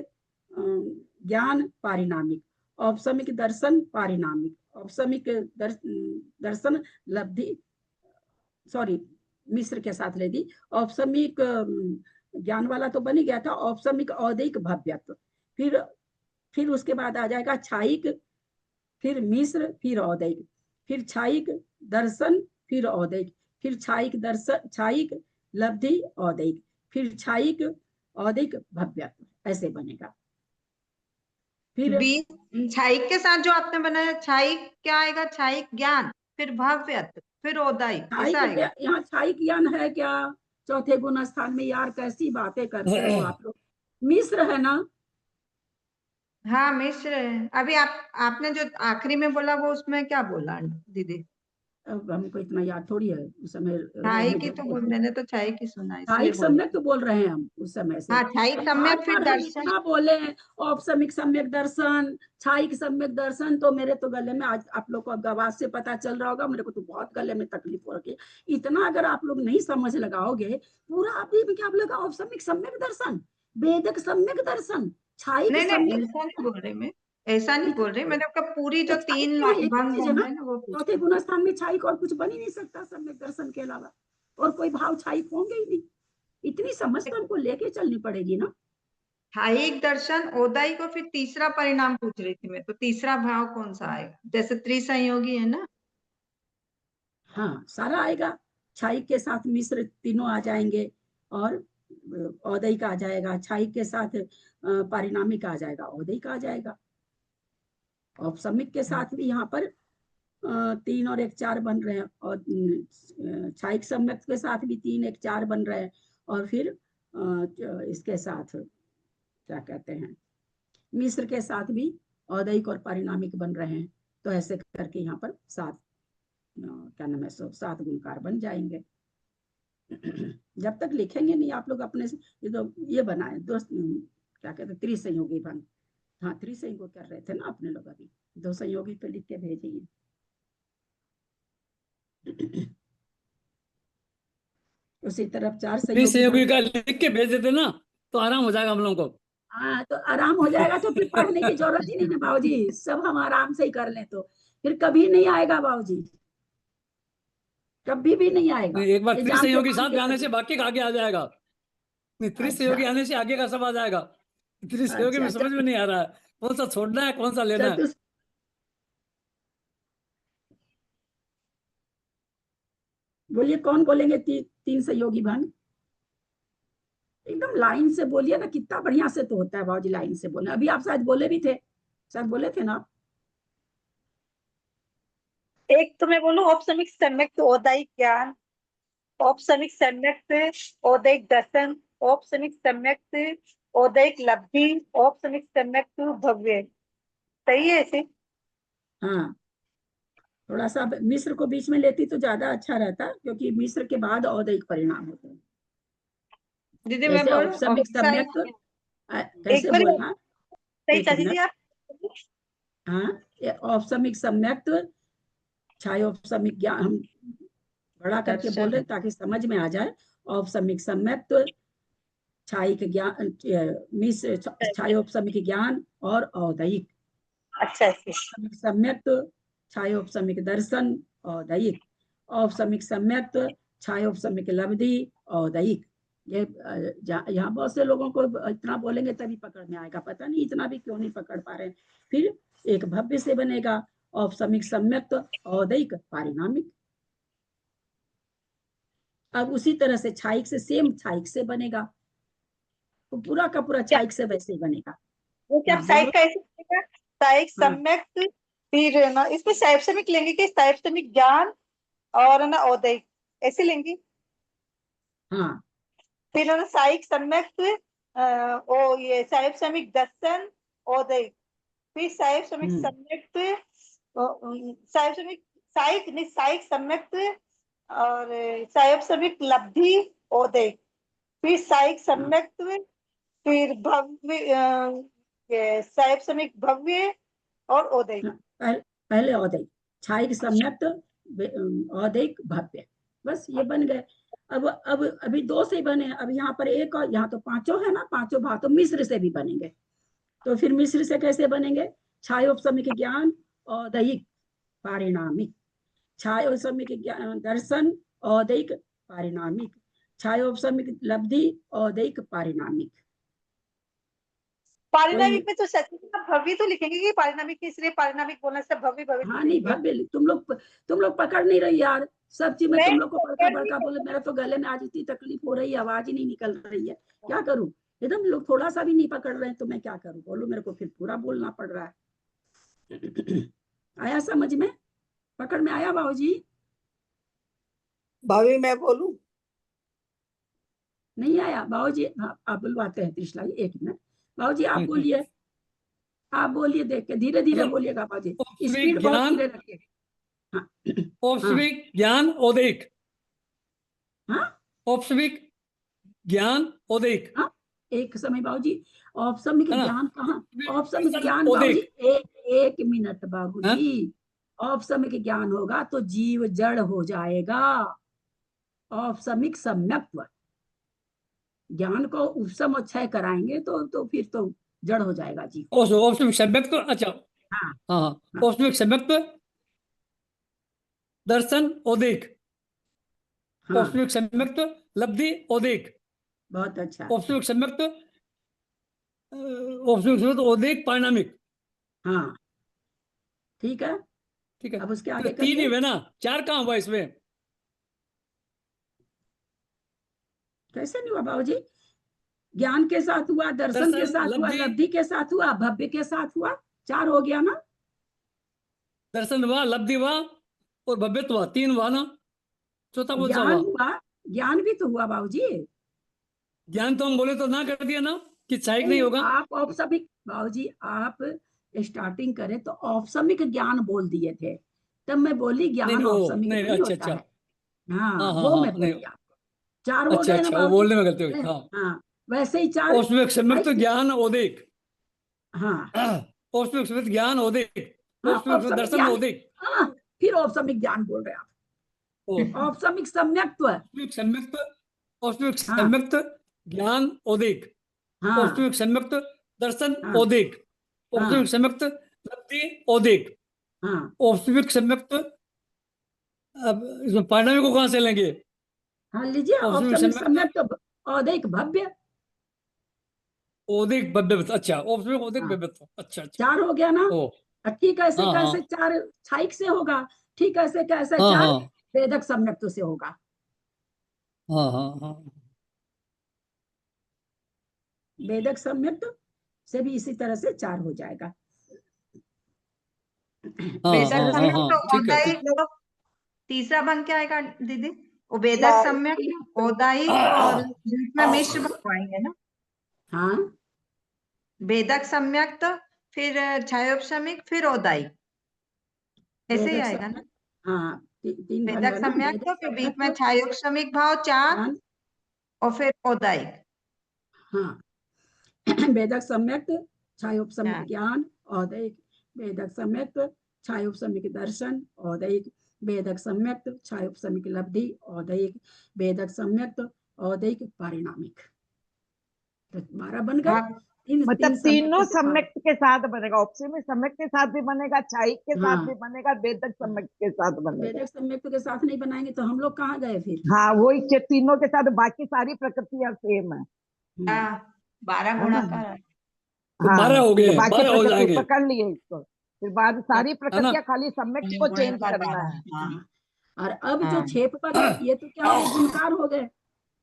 ज्ञान पारिणामिक, औपसमिक दर्शन पारिणामिक, औपसमिक दर्शन लब्धि, सॉरी मिश्र के साथ ले दी, औपसमिक ज्ञान वाला तो बन ही गया था, औपसमिक औदैक भव्यत्व, फिर उसके बाद आ जाएगा छायिक, फिर मिश्र, फिर औदैक, फिर छायिक दर्शन, फिर औदैक, फिर छायिक दर्शन, छायिक लब्धि औदैक, फिर छायिक औदैक भव्यत्व, ऐसे बनेगा। फिर छायिक के साथ जो आपने बनाया, छायिक क्या आएगा? छायिक ज्ञान, फिर भव्यत्व, फिर औदैक, ऐसा आएगा। यहाँ छायिक ज्ञान है क्या चौथे गुण स्थान में? यार कैसी बातें करते हो आप लोग, मिश्र है ना? हाँ मिश्र है। अभी आपने जो आखिरी में बोला वो उसमें क्या बोला दीदी? अब हमको इतना याद थोड़ी है, उस समय छायिक ही तो मैंने तो छायिक ही सुना, इसलिए छायिक बोल सम्यक तो बोल रहे हैं हम उस समय से। हाँ छायिक अब सम्यक, बार फिर बार हम दर्शन। इतना बोले औपसमिक सम्यक दर्शन, छायिक सम्यक दर्शन, तो मेरे तो गले में, आज आप लोग को अब आवाज से पता चल रहा होगा, मेरे को तो बहुत गले में तकलीफ हो रही है। इतना अगर आप लोग नहीं समझ लगाओगे पूरा, आप क्या बोलेगा, औपसमिक सम्यक दर्शन, वेदक सम्यक दर्शन, छायिक नहीं सम्यक, ऐसा नहीं बोल रही मैं, ऐसा नहीं बोल रही मैंने, आपका पूरी जो तो छायिक तीन केवल एक भंग चीज है बन ना, रहे हैं ना वो पूछ चौथे गुण स्थान में छायिक और कुछ बन ही नहीं सकता सम्यक दर्शन के अलावा, और कोई भाव छायिक होंगे ही नहीं। इतनी समझ तो हमको लेके चलनी पड़ेगी ना। छायिक दर्शन औदैक, और फिर तीसरा परिणाम पूछ रही थी मैं, तो तीसरा भाव कौन सा आएगा? जैसे त्रिसंयोगी है ना। हाँ सारा आएगा, छायिक के साथ मिश्र तीनों आ जाएंगे, और औदैक आ जाएगा, छायिक के साथ पारिणामिक आ जाएगा, औदैक आ जाएगा। औपसमिक के साथ भी यहाँ पर 3 और 1 4 बन रहे हैं, और छायिक सम्यक के साथ भी 3 1 4 बन रहे हैं, और फिर इसके साथ क्या कहते हैं, मिश्र के साथ भी औदैक और पारिणामिक बन रहे हैं। तो ऐसे करके यहाँ पर 7 क्या नाम है, 7 गुणकार बन जाएंगे। जब तक लिखेंगे नहीं आप लोग अपने से, ये तो ये बनाए दोस्त, क्या कहते हैं, त्रिसंयोगी भंग। हाँ त्रिसंयोगी कर रहे थे ना अपने लोग, अभी 2 संयोगी पे लिख के भेजिए। उसी तरफ 4 संयोगी त्रिसंयोगी का लिख के भेज देते ना, तो आराम हो जाएगा हम लोगों को। हाँ तो आराम हो जाएगा, तो फिर पढ़ने की जरूरत ही नहीं है बाबूजी, सब हम आराम से ही कर लें, तो फिर कभी नहीं आएगा बाबूजी, कभी भी नहीं आएगा। एक बार एग्जाम के त्रिसंयोगी बाद साथ में आने से बाकी का आगे आ जाएगा, त्रिसंयोगी अच्छा आने से आगे का सब आ जाएगा। त्रिसंयोगी में समझ में नहीं आ रहा है कौन सा छोड़ना है कौन सा लेना है। बोलिए कौन बोलेंगे 3 संयोगी भंग? एकदम लाइन से बोलिए ना, कितना बढ़िया से तो होता है बाबूजी, लाइन से बोले। अभी आप शायद बोले भी थे, शायद बोले थे ना। एक तो मैं बोलूं, औपसमिक सम्यक औदैक ज्ञान, औपसमिक सम्यक औदैक दर्शन, औपसमिक सम्यक औदैक लब्धि, औपसमिक सम्यक भव्य। सही है ऐसे? हाँ थोड़ा सा मिश्र को बीच में लेती तो ज्यादा अच्छा रहता, क्योंकि मिश्र के बाद औदैक परिणाम होते हैं। दीदी मैं जैसे बोलूं, औपसमिक सम्यक कैसे एक बार बोलना, सही एक चाची जी मिनट, आप। हाँ औपसमिक सम्यक, छाय औपसमिक ज्ञान, हम बड़ा करके बोल रहे ताकि समझ में आ जाए। औपसमिक सम्यक, छायिक ज्ञान, मिश्र, छाय औपसमिक ज्ञान और औदैक। अच्छा सम्यक छायोपसमिक दर्शन औदैक, औपसमिक सम्यक छायोपसमिक लब्धि औदैक। ये यहाँ बहुत से लोगों को इतना बोलेंगे तभी पकड़ में आएगा, पता नहीं इतना भी क्यों नहीं पकड़ पा रहे हैं। फिर एक भव्य से बनेगा, औपसमिक सम्यक औदैक पारिणामिक। अब उसी तरह से छायिक से, सेम छायिक से बनेगा, वो पूरा का पूरा छाइक से वैसे ही बनेगा। वो क्या हाँ, साइक बोलो। का ऐसे बनेगा, साइक हाँ। सम्यक, फिर ना इसमें साइपसमिक लेंगे कि साइपसमिक ज्ञान और ना औदैहिक ऐसे लेंगे। हाँ। फिर ना साइक सम्यक ओ ये साइपसमिक दर्शन औदैहिक, फिर साइपसमिक सम्यक साइपसमिक साइक नहीं साइक सम्यक और साइपसमिक लब्धि औदैहिक, फिर साइक सम्यक, फिर भव्य ये साइपसमिक भव्य और औदैहिक। पहले औदैहिक, छाइक सम्यक्त, औदैहिक, भव्य, बस ये बन गए। अब अभी दो से ही बने, अब यहाँ पर एक और यहाँ तो पांचों है ना, पांचों भाग तो मिश्र से भी बनेंगे। तो फिर मिश्र से कैसे बनेंगे? छायोपसमिक ज्ञान, औदैहिक, पारिणामिक, छायोपसमिक ज्ञान दर्शन, औदैहिक, पारिणामिक, छायोपसमिक लब्धि, औदैहिक, पारिणामिक। पारिणामिक में तो सचिन भव्य तो लिखेंगे कि पारिणामिक के, इसलिए पारिणामिक बोलने से भव्य भव्य हाँ नहीं भव्य, तुम लोग पकड़ नहीं रही यार, सब चीज में तुम लोग को बड़का बड़का बोले। मेरा तो गले में आज इतनी तकलीफ हो रही है, आवाज ही नहीं निकल रही है, क्या करूं? एकदम लोग थोड़ा सा भी नहीं पकड़ रहे हैं, तो मैं क्या करूं? बोलो, मेरे को फिर पूरा बोलना पड़ रहा है। आया समझ में? पकड़ में आया बाबूजी? भाभी मैं बोलूं? नहीं आया बाबूजी? हाँ, आप बुलवाते हैं त्रिशला जी, एक मिनट। बाबूजी आप बोलिए, आप बोलिए, देख के धीरे धीरे बोलिएगा बाबूजी, स्पीड बहुत धीरे रखिए। हाँ। औपसमिक ज्ञान औदैहिक, हाँ, औपसमिक ज्ञान औदैहिक, हाँ, एक समय बाबूजी, औपसमिक है ना? ज्ञान कहाँ? औपसमिक दर्शन ज्ञान बाबूजी, औदैहिक, एक मिनट बाबूजी, औपसमिक ज्ञान होगा तो जीव जड़ हो जाएगा। औपसमिक सम्यक्त्व, ज्ञान को उपसम और क्षय कराएंगे तो फिर तो जड़ हो जाएगा जीव। औपसमिक सम्यक्त, अच्छा हाँ, हाँ, हाँ। औपसमिक सम्यक्त दर्शन औदैहिक, हाँ, औपसमिक सम्यक्त लब्धि औदैहिक, बहुत अच्छा। औपसमिक सम्यक्त औपसमिक सम्यक्त औदैहिक, पारिणामिक। हाँ, ठीक है। ठीक है, अब उसके तो आगे तीन ही करिए। हुए ना, चार कहाँ हुआ इसमें? कैसे नहीं हुआ बाबूजी? ज्ञान के साथ हुआ, दर्शन के साथ हुआ, लब्धि के साथ हुआ, भव्य के साथ हुआ, चार हो गया ना। दर्शन हुआ, लब्धि हुआ और भव्यत्व हुआ, तीन हुआ ना। चौथा कौन सा ज्ञान हुआ? हुआ, ज्ञान भी तो हुआ बाबूजी। ज्ञान तो हम बोले तो ना कर दिया ना कि सहायक नहीं होगा। आप औपसमिक बाबूजी, आप स्टार्टिंग करें तो औपसमिक ज्ञान बोल दिए थे, तब मैं बोली नहीं ज्ञान नहीं, ओ औपसमिक नहीं, नहीं अच्छा होता अच्छा, है। हाँ, हाँ हाँ वो हाँ, मैं नहीं, बोली आपको। चार हो अच्छा गए ना अच्छा, वो बाबूजी? बोलने में गलती हुई, हाँ। हाँ, वैसे ही चार। औपसमिक सम्यक्त ज्ञान औदैहिक, हाँ, औपसमिक सम्यक्त ज्ञान औदैहिक, हाँ, औपसमिक औपसमिक दर्शन ज्ञान। औदैहिक, हाँ, फिर औपसमिक ज्ञान बोल रहे आप। औपसमिक सम्यक्त्व। औपसमिक सम्यक्त, औपसमिक हाँ, सम्यक्त ज्ञान औदैहिक, हाँ, औपसमिक सम्यक्त दर्शन हाँ, औदैहिक, हाँ, औपसमिक सम्यक्त लब्धि औदैहिक, हाँ, औपसमिक सम्यक्त, अब इसमें पारिणामिक को कहाँ से लेंगे? हाँ, लीजिए औपसमिक औपसमिक सम्यक्त सम्यक्त्व, औदैहिक, भव्य। औदैहिक भव्यत्व, अच्छा, औपसमिक औदैहिक हाँ, भव्यत्व, अच्छा अच्छा, चार हो गया ना। ओ ठीक कैसे हाँ हाँ कैसे चार छाइक से होगा, ठीक कैसे कैसे हाँ चार हाँ वेदक सम्यक्त्व से होगा। हाँ हाँ हाँ वेदक सम्यक्त्व से भी इसी तरह से चार हो जाएगा। हाँ इस वेदक तरह हाँ से हाँ सम्यक हाँ, तो ठीक है, ठीक। औदाई तीसरा बन के आएगा दीदी, वो वेदक सम्यक औदाई और बीच में मिश्र बनवाएंगे ना। हाँ, वेदक सम्यक तो फिर छायोपसमिक फिर औदाई, ऐसे ही वेदक आएगा ना। सम्यक। हाँ, तीन बन वेदक गए ना, सम्यक वेदक तो फिर बीच में सम्यक्त्व, छायोपसमिक भाव चार ज्ञान। और फिर औदाई। हाँ, वेदक सम्यक्त्व, छायोपसमिक हाँ ज्ञान, औदैहिक, वेदक सम्यक्त्व, छायोपसमिक दर्शन, औदैहिक, वेदक सम्यक्त्व, छायोपसमिक लब्धि, औदैहिक, वेदक सम्यक्त्व, औदैहिक, पारिणामिक। तो 12 बन गए। भाग तीन मतलब तीन तीनों सम्यक्त्व से सम्यक के साथ बनेगा, औपसमिक सम्यक के साथ भी बनेगा, छाइक के साथ हाँ, भी बनेगा, वेदक सम्यक के साथ बनेगा। वेदक सम्यक्त्व के साथ नहीं बनाएंगे तो हम लोग कहाँ गए फिर? हाँ, वही तीनों के साथ, बाकी सारी प्रकृतियां सेम है 12 है ना। गुणाकार। तो हाँ, 12 हो ये गए, बाकी 12 हो प्रकृति जाएंगे, पकड़ लिए इसको, फिर बाद सारी है ना? प्रकृतियां खाली सम्यक को चेंज करना है। हाँ, और अब जो हाँ 6 पद है, ये तो क्या हो गए? गुणकार हो गए।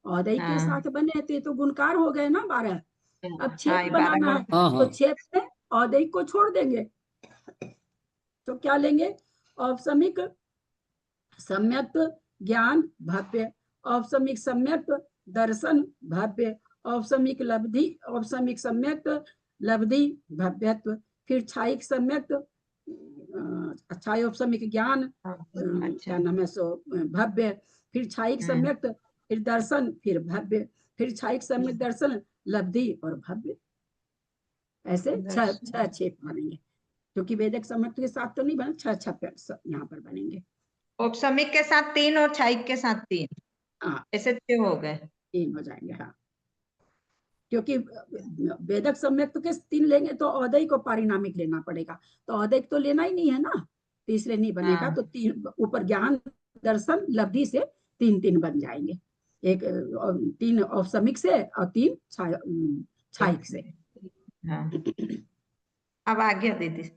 औदैहिक के हाँ साथ बने थे तो गुणकार हो गए ना 12। अब छेद हाँ, ये बनाना बारह है हाँ तो हाँ छेद में औदैहिक को छोड़ देंगे, तो क्या लेंगे? औपसमिक सम्यक ज्ञान भव्य, औपसमिक सम्यक दर्शन भव्य, औपसमिक लब्धि, औपसमिक सम्यक लब्धि भव्यत्व, फिर छायिक सम्यक छाय औपसमिक ज्ञान अच्छा क्या नाम है सो भव्य, फिर छायिक सम्यक, फिर दर्शन, फिर भव्य, फिर छायिक सम्यक दर्शन लब्धि और भव्य। ऐसे छह छह छेद बनेंगे, क्योंकि वेदक सम्यक के साथ तो नहीं बने, छह छह यहाँ पर बनेंगे। औपसमिक के साथ 3 और छायिक के साथ 3, हाँ ऐसे 6 हो गए। 3 हो जाएंगे। हाँ, क्योंकि वेदक सम्यक के 3 लेंगे तो औदैहिक को पारिणामिक लेना पड़ेगा, तो औदैहिक तो लेना ही नहीं है ना, तीसरे नहीं बनेगा। हाँ। तो 3 ऊपर ज्ञान दर्शन लब्धि से 3 बन जाएंगे, एक 3 औपसमिक से और 3 छायिक से। हाँ, अब आगे दीदी।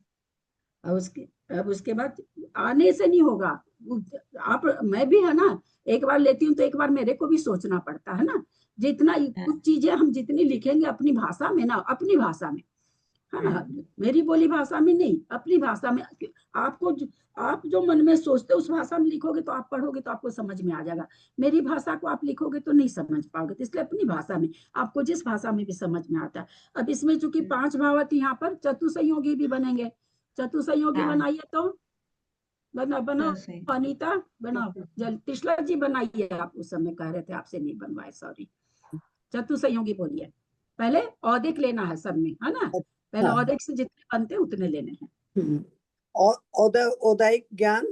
अब उसके बाद आने से नहीं होगा। आप मैं भी है ना, एक बार लेती हूँ तो एक बार मेरे को भी सोचना पड़ता है ना। जितना कुछ चीजें हम जितनी लिखेंगे अपनी भाषा में ना, अपनी भाषा में है ना, मेरी बोली भाषा में नहीं, अपनी भाषा में। आपको आप जो मन में सोचते उस भाषा में लिखोगे तो आप पढ़ोगे तो आपको समझ में आ जाएगा। मेरी भाषा को आप लिखोगे तो नहीं समझ पाओगे, तो इसलिए अपनी भाषा में, आपको जिस भाषा में भी समझ में आता है। अब इसमें चूंकि 5 भावार्थ यहाँ पर चतुसंयोगी भी बनेंगे, चतुसंयोगी हाँ। बनाइए तो बनाओ सही। अनीता, बनाओ तिशला जी बनाइए। आप उस समय कह रहे थे आपसे नहीं बनवाए, सॉरी। चतुसंयोगी बोलिए। पहले औदिक लेना है सब में, है ना, पहले हाँ। औदिक से जितने बनते उतने लेने हैं। और औदायिक ज्ञान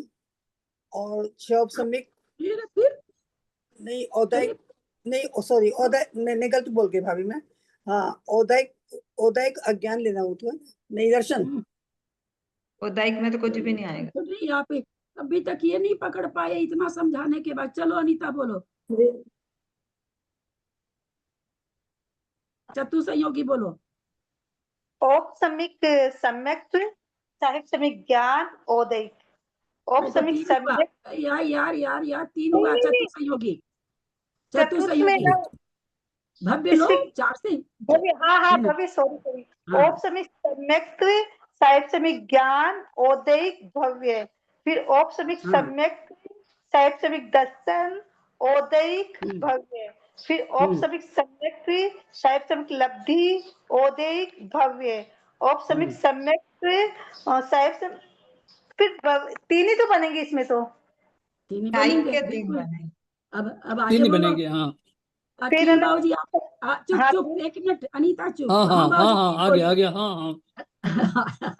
और छह औपसमिक फिर नहीं, औदायिक नहीं, सॉरी, औदायिक नहीं, गलत बोल गई भाभी मैं। हाँ, औदायिक अज्ञान लेना हो तो नहीं, दर्शन। औदायिक में तो कुछ भी नहीं आएगा। तो नहीं, आप अभी तक ये नहीं पकड़ पाए इतना समझाने के बाद। चलो अनीता बोलो, चतुसंयोगी बोलो। औपसमिक सम्यक छायिक सम्यक ज्ञान औदैहिक। तो औपसमिक 3 हुआ सम्यक यार 3 नहीं हुआ नहीं नहीं, चतुसंयोगी। चतुर्थ में चतुसंयोगी ना भव्य लो, इसमें 4 से भव्य, हाँ हाँ है ना। भव्य, सॉरी। हाँ औपसमिक सम्यक छायिक सम्यक ज्ञान औदैहिक भव्य, फिर औपसमिक हाँ सम्यक छायिक सम्यक दर्शन औदैहिक भव्य, फिर औपसमिक सम्यक छायिक सम्यक लब्धि औदैहिक भव्य, औपसमिक सम्यक छायिक सम्यक, फिर 3 ही तो बनेंगे इसमें तो। 3 ही छायिक बनेंगे के 3 बिल्कुल। बने। अब 3 आगे ही बोलो। बनेंगे। हाँ फिर है किंग ना, बाबू जी आप चुप हाँ चुप 1 मिनट, अनीता चुप। हाँ हाँ हाँ बाबू हाँ जी हाँ, आ बोलिए। गया आ गया। हाँ हाँ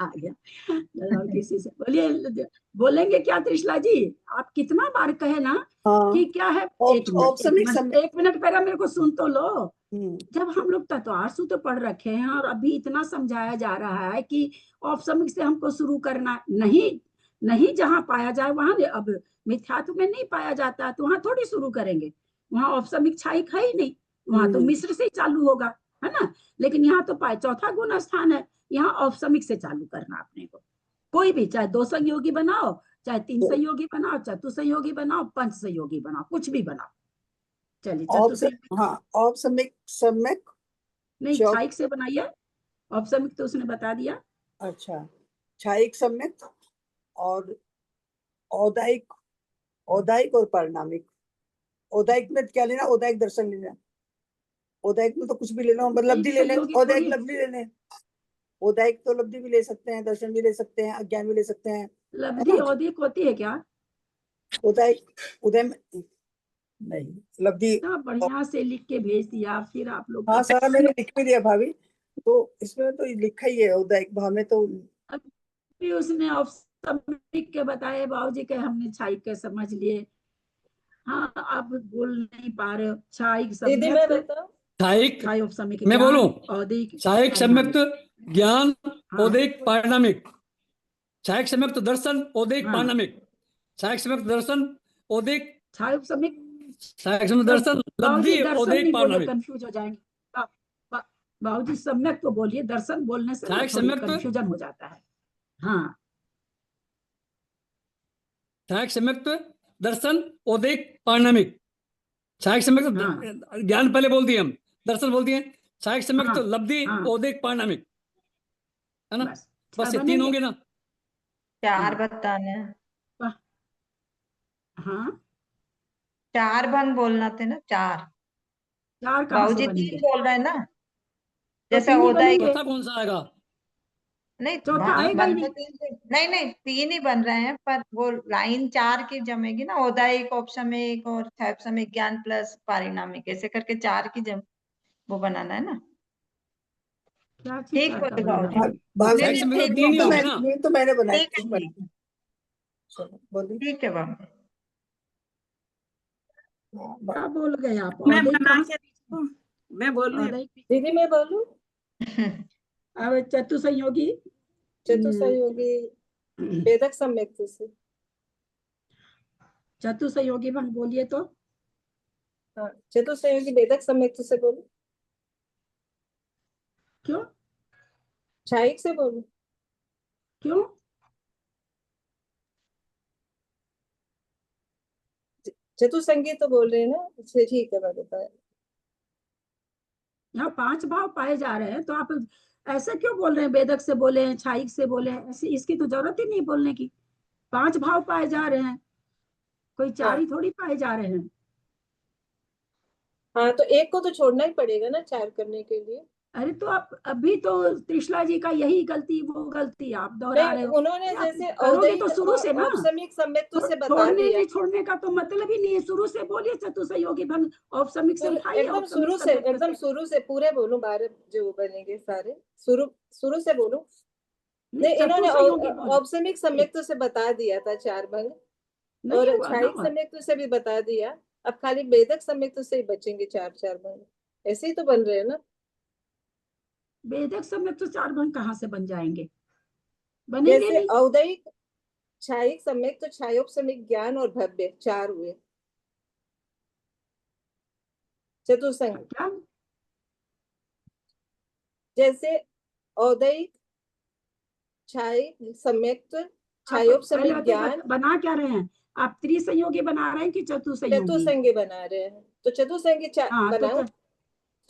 आ गया। चलो, और किसी से बोलिए, बोलेंगे क्या त्रिशला जी? आप कितना बार कहे ना हाँ, कि क्या है। औपसमिक सम्यक। 1 मिनट पहले मेरे को सुन तो लो। हम्म, जब हम लोग तत्वार सूत्र पढ़ रखे हैं और अभी इतना समझाया जा रहा है कि औपसमिक से हमको शुरू करना नहीं, नहीं जहां पाया जाए वहां। अब मिथ्यात्व में नहीं पाया जाता तो वहां थोड़ी शुरू करेंगे, वहां औपसमिक छायिक है ही नहीं, वहां तो मिश्र से ही चालू होगा, है ना। लेकिन यहाँ तो पाए चौथा गुण स्थान है, यहाँ औपसमिक से चालू करना अपने को। कोई भी, चाहे 2 संयोगी बनाओ, चाहे 3 संयोगी बनाओ, चतुसंयोगी बनाओ, पंच संयोगी बनाओ, कुछ भी बनाओ। चलिए चतुसंयोगी। हाँ, औपसमिक सम्यक नहीं, चौक। छायिक से बनाइए, औपसमिक तो उसने बता दिया। अच्छा, छायिक सम्यक और औदायिक, औदायिक और पारिणामिक। औदायिक में क्या लेना? औदायिक दर्शन लेना। औदायिक में तो कुछ भी लेना, मतलब लब्धि एक ले लें, संयोगी औदायिक थोड़ी, लब्धि ले लें। औदायिक तो लब्धि भी ले सकते हैं, दर्शन भी ले सकते हैं, अज्ञान भी ले सकते हैं, है लब्धि ना। औदिक होती है क्या? औदायिक उदय में नहीं, लब्धि। इतना बढ़िया से लिख के भेज दिया, फिर आप लोग हाँ, तो सारा मैंने लिख भी दिया भाभी, तो इसमें तो लिखा ही है औदायिक भाव में तो। अभी उसने औपसमिक के बताए, बाबूजी के हमने छायिक के समझ लिए। हाँ, आप बोल नहीं पा रहे हो। छायिक दीदी मैं सम्यक, बताऊं? छायिक, छाय औपसमिक मैं ज्ञान बोलूं? औदिक छायिक सम्यक पारिणामिक। ज्ञान हाँ औदैहिक पारिणामिक, छायिक सम्यक दर्शन औदैहिक हाँ, पारिणामिक, छायिक सम्यक दर्शन औदैहिक, छाय औपसमिक। छायक सम्यक दर्शन बाबूजी लब्धि दर्शन औदैहिक नहीं बोलिए, पारिणामिक। कंफ्यूज हो जाएंगे। बाबूजी सम्यक तो बोलिए, दर्शन बोलने से ना छायक थोड़ी सम्यक, कंफ्यूजन हो जाता है। हाँ, छायक सम्यक दर्शन औदैहिक पारिणामिक। छायक सम्यक हाँ ज्ञान पहले बोल दिए हम, दर्शन बोल दिए, सहायक सम्यक्त हाँ, लब्धि हाँ। औदिक पारिणामिक, है ना? बस बस ये 3 बनेंगे। होंगे ना? चार हाँ। बताने हैं। हाँ, 4 भंग बोलना थे ना, 4। 4 कहाँ से बाबूजी 3 बनेंगे? बोल रहे हैं ना, तो जैसे 3 ही औदाई। बनेंगे, चौथा कौन सा आएगा? नहीं, चौथा आएगा ही बन तो नहीं। 3 से, नहीं नहीं 3 ही बन रहे हैं, पर वो लाइन 4 की जमेगी ना, औदायिक, औपसमिक और थैपसमिक, ज्ञान प्लस पारिणामिक, ऐसे करके 4 की जम वो बनाना है ना। क्या चीज ठीक 4 का बोले बन रहा है? बाबूजी। भाभी सहायक नहीं सम्यक्त ठीक तो 3 ही है, होंगे ना? ये तो मैंने बनाई ठीक थी, है, बनाई थी। चलो बोलिए। ठीक है बाबू। हाँ, क्या बोल गए आप? मैं औदिक बना कहाँ के से? मैं बोलने औदिक दीदी मैं बोलूं? अब चतुसंयोगी चतुसंयोगी भेदक सम्यक्त से। चतुसंयोगी भंग बोलिए तो। हाँ, चतुसंयोगी भेदक सम्यक्त से बोलूं? क्यों? छायिक से बोलूं? क्यों? चतुसंगी तो बोल रहे हैं ना, इसलिए ठीक है, मैं बताया। यहाँ 5 भाव पाए जा रहे हैं, तो आप ऐसे क्यों बोल रहे हैं? वेदक से बोले हैं, छायिक से बोले हैं, ऐसे इसकी तो जरूरत ही नहीं बोलने की। 5 भाव पाए जा रहे हैं, कोई 4 हाँ ही थोड़ी पाए जा रहे हैं। हाँ, तो एक को तो छोड़ना ही पड़ेगा ना 4 करने के लिए। अरे तो आप अभी तो त्रिशला जी का यही गलती वो गलती आप दोहरा नहीं, रहे हो। उन्होंने आप जैसे करोगे औदयिक तो शुरू से ना। औपसमिक सम्यक्त से बता छोड़ने दिया। नहीं छोड़ने का तो मतलब ही नहीं है। शुरू से बोलिए चतुसंयोगी भंग औपसमिक से उठाइए, एकदम औपसमिक शुरू से, सम्यक्त एकदम से। शुरू से पूरे बोलूं, 12 जो बनेंगे सारे, शुरू शुरू से बोलूं? नहीं, नहीं, इन्होंने चतुसंयोगी बोलो। औपसमिक सम्यक्त से बता दिया था 4 भंग, नहीं और हुआ ना। छायिक सम्यक्त से भी बता दिया। अब खाली भेदक सम्यक्त से ही बचेंगे 4 भंग, ऐसे ही तो बन रहे हैं ना। वेदक सम्यक्त तो 4 भंग कहाँ से बन जाएंगे? बनेंगे जैसे नहीं। औदयिक, छायिक सम्यक्त, तो छायोपसमिक, ज्ञान और भव्य 4 हुए चतुसंग। क्या? जैसे औदयिक, छायिक सम्यक्त, आप पहले छायोपसमिक, ज्ञान, बना क्या रहे हैं? आप त्रिसंयोगी बना रहे हैं कि चतुसंयोगी? चतुसंगी बना रहे हैं, तो चतुसंगी हाँ तो बनाओ,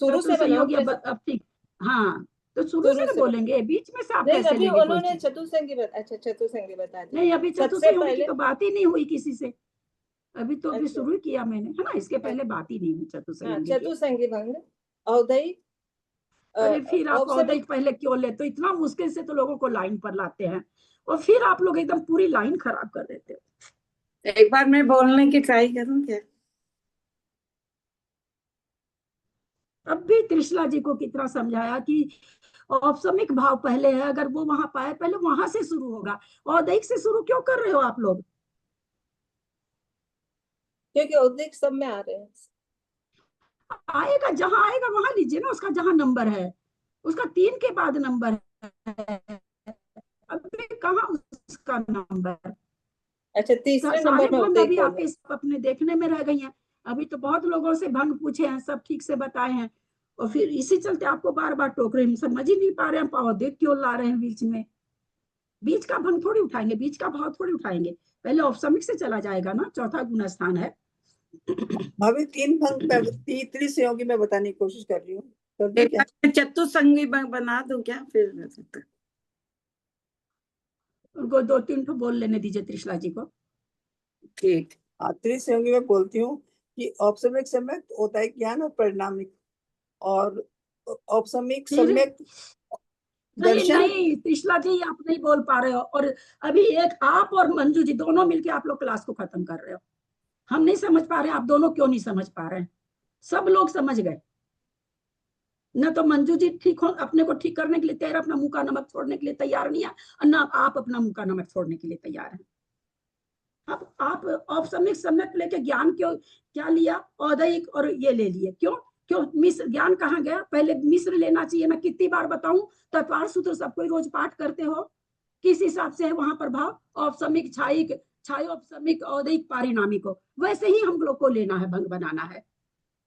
शुरू से बनाओ चतुसंयोगी अब ठीक। हाँ, तो शुरू से शुरू ना से बोलेंगे, बीच में से आप नहीं, कैसे अभी लेंगे कोई उन्होंने चीज? चतुसंगी अच्छा, चतुसंगी बता दी नहीं, अभी सबसे चतुसंयोगी की पहले। तो बात ही नहीं हुई किसी से। अभी तो अभी अच्छा, शुरू ही किया मैंने, है ना? इसके पहले बात ही नहीं हुई हाँ, चतुसंयोगी की। चतुसंगी भंग, औदयिक, अरे फिर आप औदयिक औपसमिक। पहले क्यों ले? तो इतना मुश्किल से तो लोगों को लाइन पर लाते हैं, और फिर आप लोग एकदम पूरी लाइन खराब कर देते हो। एक बार मैं बोलने की ट्राई करूं क्या? अब भी त्रिशला जी को कितना समझाया कि औपसमिक भाव पहले है, अगर वो वहां पाए पहले वहां से शुरू होगा। औदयिक से शुरू क्यों कर रहे हो आप लोग? क्योंकि औदयिक सब में आ रहे हैं। आएगा जहां आएगा वहां लीजिए ना, उसका जहां नंबर है, उसका 3 के बाद नंबर है। अभी कहाँ उसका नंबर? अच्छा, तीसरे सारे नंबर में भंग औदयिक अभी आप बोलना। इस अपने देखने में रह गई हैं। अभी तो बहुत लोगों से भंग पूछे हैं, सब ठीक से बताए हैं, और फिर इसी चलते आपको बार बार टोक रहे हैं। हम समझ ही नहीं पा रहे हैं, औदयिक क्यों ला रहे हैं बीच में? बीच का भंग थोड़ी उठाएंगे, बीच का भाव थोड़ी उठाएंगे। पहले औपसमिक से चला जाएगा ना, चौथा गुण स्थान है। भाभी 3 भंग त्रिसंयोगी में बताने की कोशिश कर रही हूँ, कर दूं एक क्या? बार मैं चतुसंगी बना दूं क्या फिर? उनको 2-3 ठो बोल लेने दीजिए त्रिशला जी को। ठीक। हाँ, त्रिसंयोगी में बोलती हूँ कि औपसमिक सम्यक्त, औदायिक, ज्ञान और परिणामिक, और औपसमिक फिर सम्यक्त नहीं दर्शन। नहीं त्रिशला जी, आप नहीं बोल पा रहे हो, और अभी एक आप और मंजू जी दोनों मिलके आप लोग क्लास को खत्म कर रहे हो। हम नहीं समझ पा रहे, आप दोनों क्यों नहीं समझ पा रहे हैं? सब लोग समझ गए न, तो मंजू जी ठीक हो, अपने को ठीक करने के लिए तैयार, अपना मुंह का नमक छोड़ने के लिए तैयार नहीं है, और ना आप अपना मुंह का नमक छोड़ने के लिए तैयार हैं। अब आप औपसमिक सम्यक लेके ज्ञान क्यों क्या लिया? औदयिक और ये ले लिए क्यों? क्यों मिश्र ज्ञान कहाँ गया? पहले मिश्र लेना चाहिए ना। कितनी बार बताऊं? तत्वार सूत्र सब कोई रोज पाठ करते हो, किस हिसाब से है वहां पर भाव? औपसमिक, छायिक, छायोपसमिक, औदयिक, पारिणामिक हो, वैसे ही हम लोग को लेना है, भंग बनाना है।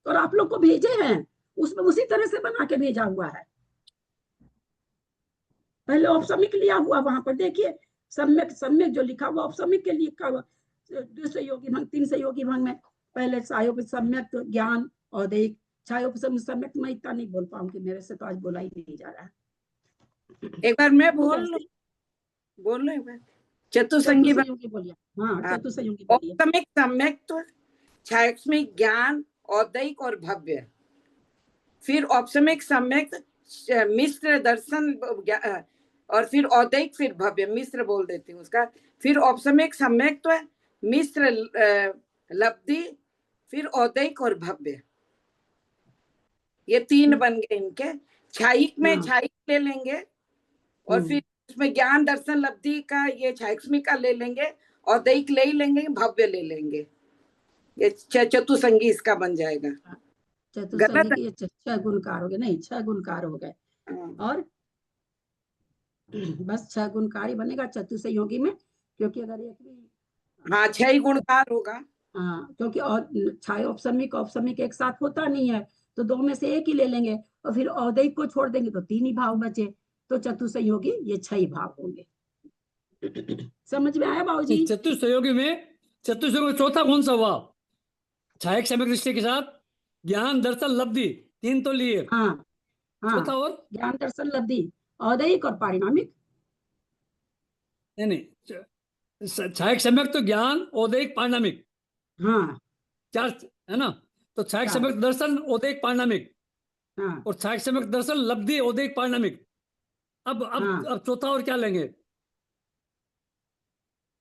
और आप लोग को भेजे हैं, उसमें उसी तरह से बना के भेजा हुआ है। पहले औपसमिक लिया हुआ, वहां पर देखिए सम्यक, सम्यक जो लिखा हुआ औपसमिक के लिए लिखा हुआ। 2 सहयोगी भंग, 3 सहयोगी भंग में पहले सायोग सम्यक, ज्ञान, औदयिक, छाया उपसर्ग सम्यक मैं इतना नहीं बोल पाऊंगी, मेरे से तो आज बोला ही नहीं जा रहा है। एक बार मैं तो बोल वैसे लूं एक बार। चतुसंगी चतुसंयोगी बोलिए। हाँ, हाँ। चतुसंयोगी बोलिए। औपसमिक सम्यक्त्व, छायास्मिक ज्ञान, औदैक और भव्य। फिर औपसमिक सम्यक, मिश्र दर्शन, और फिर औदैक, फिर भव्य। मिश्र बोल देती हूँ उसका। फिर औपसमिक सम्यक्त्व, मिश्र लब्धि, फिर औदैक और भव्य। ये 3 बन गए इनके। छायिक में हाँ। छायिक ले लेंगे, और फिर उसमें ज्ञान दर्शन लब्धि का ये छायास्मिक का ले लेंगे, औदैक ले ही लेंगे, भव्य ले लेंगे। ये चतुसंगी इसका बन जाएगा। चतुसंगी के ये 6 गुणकार हो गए, नहीं 6 गुणकार हो गए। और बस 6 गुणकार ही बनेगा चतुसंयोगी में, क्योंकि अगर एक भी हाँ 6 ही गुणकार होगा। हाँ, क्योंकि और छाया औपसमिक औपसमिक एक साथ होता नहीं है, तो 2 में से एक ही ले लेंगे, और फिर औदैक को छोड़ देंगे तो 3 ही भाव बचे। तो चतुसंयोगी ये 6 ही भाव होंगे। समझ में आया बाबूजी? चतुसंयोगी में चौथा कौन सा हुआ? छायक सम्यक दृष्टि के साथ ज्ञान दर्शन लब्धि, 3 तो लिए। हाँ हाँ, चौथा और ज्ञान दर्शन लब्धि, औदैक और पारिणामिक। नहीं, छायक सम्यक तो ज्ञान, औदैक, पारिणामिक, हाँ 4 है ना। तो छायक 4। सम्यक दर्शन, औदैक, पारिणामिक, हाँ और छायक सम्यक दर्शन लब्धि, औदैक, पारिणामिक। हाँ। अब चौथा और क्या लेंगे?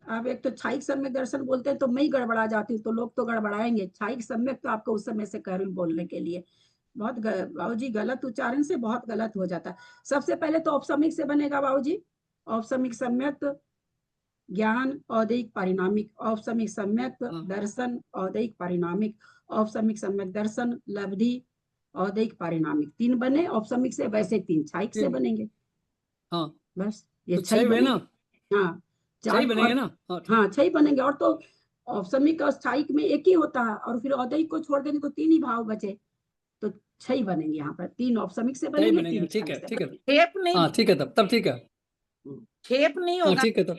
अब एक तो छायिक सम्यक दर्शन बोलते हैं तो मैं ही गड़बड़ा जाती हूँ, तो लोग तो गड़बड़ाएंगे। छायिक सम्यक तो आपको उस समय से कह रही हूँ बोलने के लिए, बहुत बाबूजी गलत उच्चारण से बहुत गलत हो जाता है। सबसे पहले तो औपसमिक से बनेगा बाबूजी। औपसमिक सम्यक ज्ञान, औदैक, पारिणामिक। औपसमिक सम्यक दर्शन, औदैक, पारिणामिक। औपसमिक सम्यक दर्शन लब्धि, औदैक, पारिणामिक। 3 बने औपसमिक से, वैसे 3 छायिक से बनेंगे। हाँ बस ये तो 6 ही 6 हुए ना, बनेंगे। हाँ 6 4 ही बनेंगे और ना। हाँ हाँ 6 ही बनेंगे। और तो औपसमिक और छायिक में एक ही होता है, और फिर औदैक को छोड़ देंगे तो 3 ही भाव बचे। तो 6 ही बनेंगे यहाँ पर। 3 औपसमिक से 6 ही बनेंगे, बनेंगे। 3 ठीक छायिक है, से ठीक है। बनेंगे। छेप नहीं, हाँ ठीक है, तब ठीक है। छेप नहीं हाँ होगा। ठीक है तब।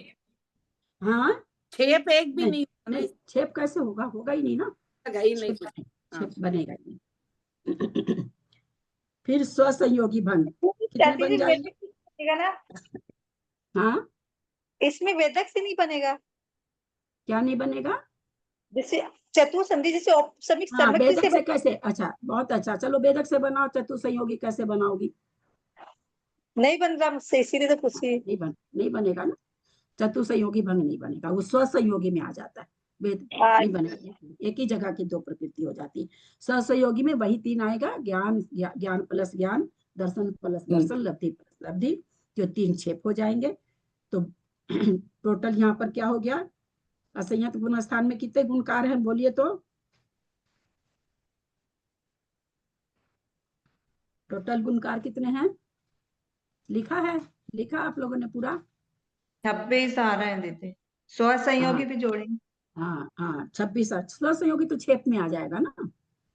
हाँ छेप एक भी नहीं नहीं होगा ना, नहीं, छेप कैसे होगा? होगा ही नहीं ना। इसका ही नहीं छेप कुछ। हाँ। छेप बनेगा ही नहीं। फिर स्वसंयोगी भंग कितने चाची बन जी जाएंगे? वेदक से बनेगा ना, हाँ इसमें वेदक से नहीं बनेगा। क्या नहीं बनेगा? जैसे चतुसंधि जैसे औपसमिक हाँ सम्यक वेदक से से कैसे? अच्छा बहुत अच्छा, चलो वेदक से बनाओ। चतुसंयोगी कैसे बनाओगी? नहीं बन रहा मुझसे, इसीलिए तो पूछी। नहीं बनेगा ना। चतुसंयोगी भंग नहीं बनेगा, वो स्वसंयोगी में आ जाता है। वेद हाँ नहीं बनेगा, एक ही जगह की 2 प्रकृति हो जाती है। स्वसंयोगी में वही 3 आएगा, ज्ञान ज्ञान प्लस ज्ञान, दर्शन प्लस दर्शन, लब्धि प्लस लब्धि, जो 3 छेप हो जाएंगे। तो टोटल यहाँ पर क्या हो गया? असंयत गुण स्थान में कितने गुणकार हैं बोलिए तो? टोटल गुणकार कितने हैं? लिखा है? लिखा आप लोगों ने पूरा? 26 आ रहे हैं दीदी, स्वसंयोगी हाँ भी जोड़ेंगे। हाँ हाँ 26। स्वसंयोगी तो छेप में आ जाएगा ना।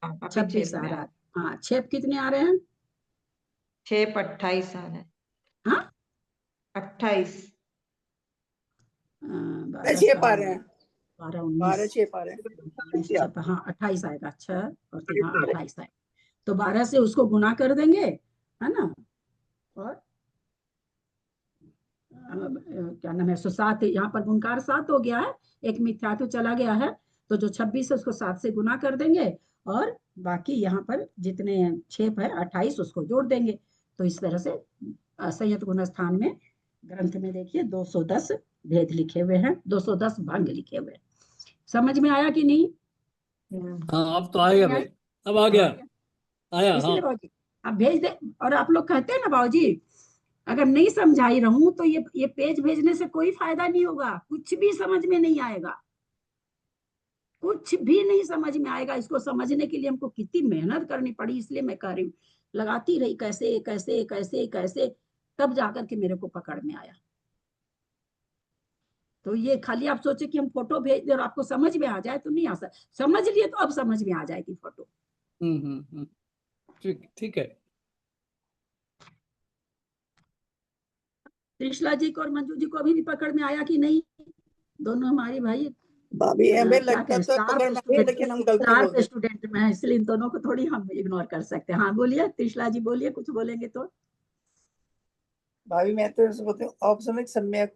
अभी 26 छेप आ में रहा है। हाँ छेप कितने आ रहे हैं? 6 28 आ रहे हैं। हाँ 28। 12 6 पा रहे 14 हैं, 12 19 12 6 पा रहे हैं। हाँ 28 आएगा। 6 और 3 हाँ 28 आएगा। तो 12 से उसको गुना कर देंगे, है ना। और क्या नाम है, 7 यहाँ पर गुणकार 7 हो गया है, एक मिथ्या तो चला गया है। तो जो 26 है उसको 7 से गुना कर देंगे, और बाकी यहाँ पर जितने छेप है 28 उसको जोड़ देंगे। तो इस तरह से संयत गुण स्थान में ग्रंथ में देखिए 210 भेद लिखे हुए हैं, 210 भंग लिखे हुए हैं। समझ में आया कि नहीं? हाँ अब तो आएगा भाई, अब आ गया, आया। हाँ इसलिए बाबूजी आप भेज दे। और आप लोग कहते हैं ना बाबूजी, अगर नहीं समझाई रहूं तो ये पेज भेजने से कोई फायदा नहीं होगा, कुछ भी समझ में नहीं आएगा, कुछ भी नहीं समझ में आएगा। इसको समझने के लिए हमको कितनी मेहनत करनी पड़ी, इसलिए मैं कह रही हूँ। लगाती रही कैसे कैसे कैसे कैसे, तब जाकर के मेरे को पकड़ में आया। तो ये खाली आप सोचे कि हम फोटो भेज दे और आपको समझ में आ जाए, तो नहीं आ सकता। समझ लिए तो अब समझ में आ जाएगी फोटो। ठीक ठीक है। त्रिशला जी को और मंजू जी को अभी भी पकड़ में आया कि नहीं? दोनों हमारी भाई भाभी हमें क्या लगता कहें, तो पकड़ में आए, लेकिन हम गलती बोल देते। स्टूडेंट मैं इसलिए इन दोनों को थोड़ी हम इग्नोर कर सकते हैं। हाँ बोलिए त्रिशला जी, बोलिए, कुछ बोलेंगे तो। भाभी मैं तो ऐसे बोलती हूँ औपसमिक सम्यक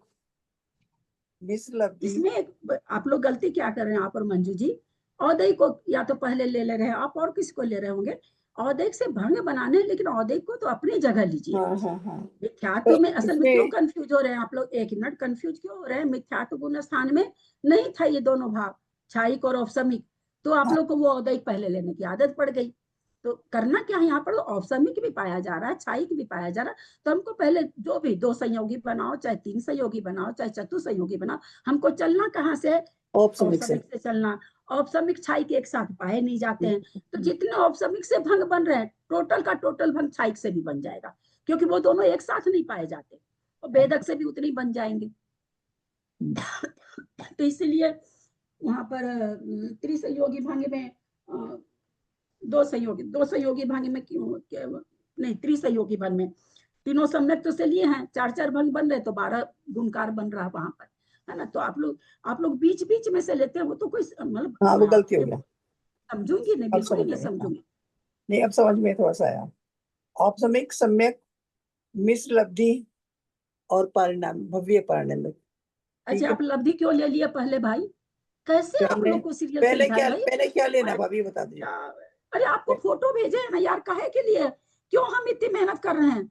मिश्र लब्धि। इसमें आप लोग गलती क्या कर रहे हैं, आप और मंजू जी, औदय को या तो पहले ले रहे हैं आप, और किसको ले रहे होंगे। औदय से भंग बनाने हैं, लेकिन औदय को तो अपनी जगह लीजिए। हाँ हाँ हाँ। मिथ्यात्व में असल में क्यों कंफ्यूज हो रहे हैं आप लोग, एक मिनट, कंफ्यूज क्यों हो रहे हैं। मिथ्यात्व गुण स्थान में नहीं था ये दोनों भाव, छायिक और औपसमिक, तो आप लोग को वो औदयिक पहले लेने की आदत पड़ गई। तो करना क्या है यहाँ पर, औपसमिक भी पाया जा रहा है, छायिक भी पाया जा रहा है, तो हमको पहले जो भी दो संयोगी बनाओ, चाहे तीन संयोगी बनाओ, चाहे चतुसंयोगी बनाओ, हमको चलना कहाँ से, औपसमिक से। औपसमिक से चलना। औपसमिक छायिक एक साथ पाए नहीं जाते हैं, तो जितने औपसमिक से भंग बन रहे हैं, टोटल का टोटल भंग छायिक से भी बन जाएगा, क्योंकि वो दोनों एक साथ नहीं पाए जाते, और भेदक से भी उतने ही बन जाएंगे। तो इसलिए वहां पर त्रिसंयोगी भंग में दो संयोगी भंग में क्यों नहीं, त्रिसंयोगी भंग में तीनों सम्यक तो से लिए हैं, चार चार भंग बन रहे, तो 12 गुणकार बन रहा है वहां पर, है ना। तो आप लोग बीच बीच में से लेते हैं, वो तो कोई मतलब, हाँ वो गलती हो गया। समझूंगी नहीं, अब बिल्कुल ही समझ नहीं में आया। समझूंगी। नहीं अब समझ में थोड़ा सा आया। औपसमिक सम्यक मिश्र लब्धि और परिणाम भव्य परिणाम। ठीक अच्छा, है आप लब्धि क्यों ले लिया पहले भाई, कैसे आप पहले लोग को सीरियल समझाए भाई। पहले क्या लेना अरे भाभी बता दीजिए। अरे आपको फोटो भेजे है ना यार, काहे के लिए, क्यों हम इतनी मेहनत कर रहे हैं।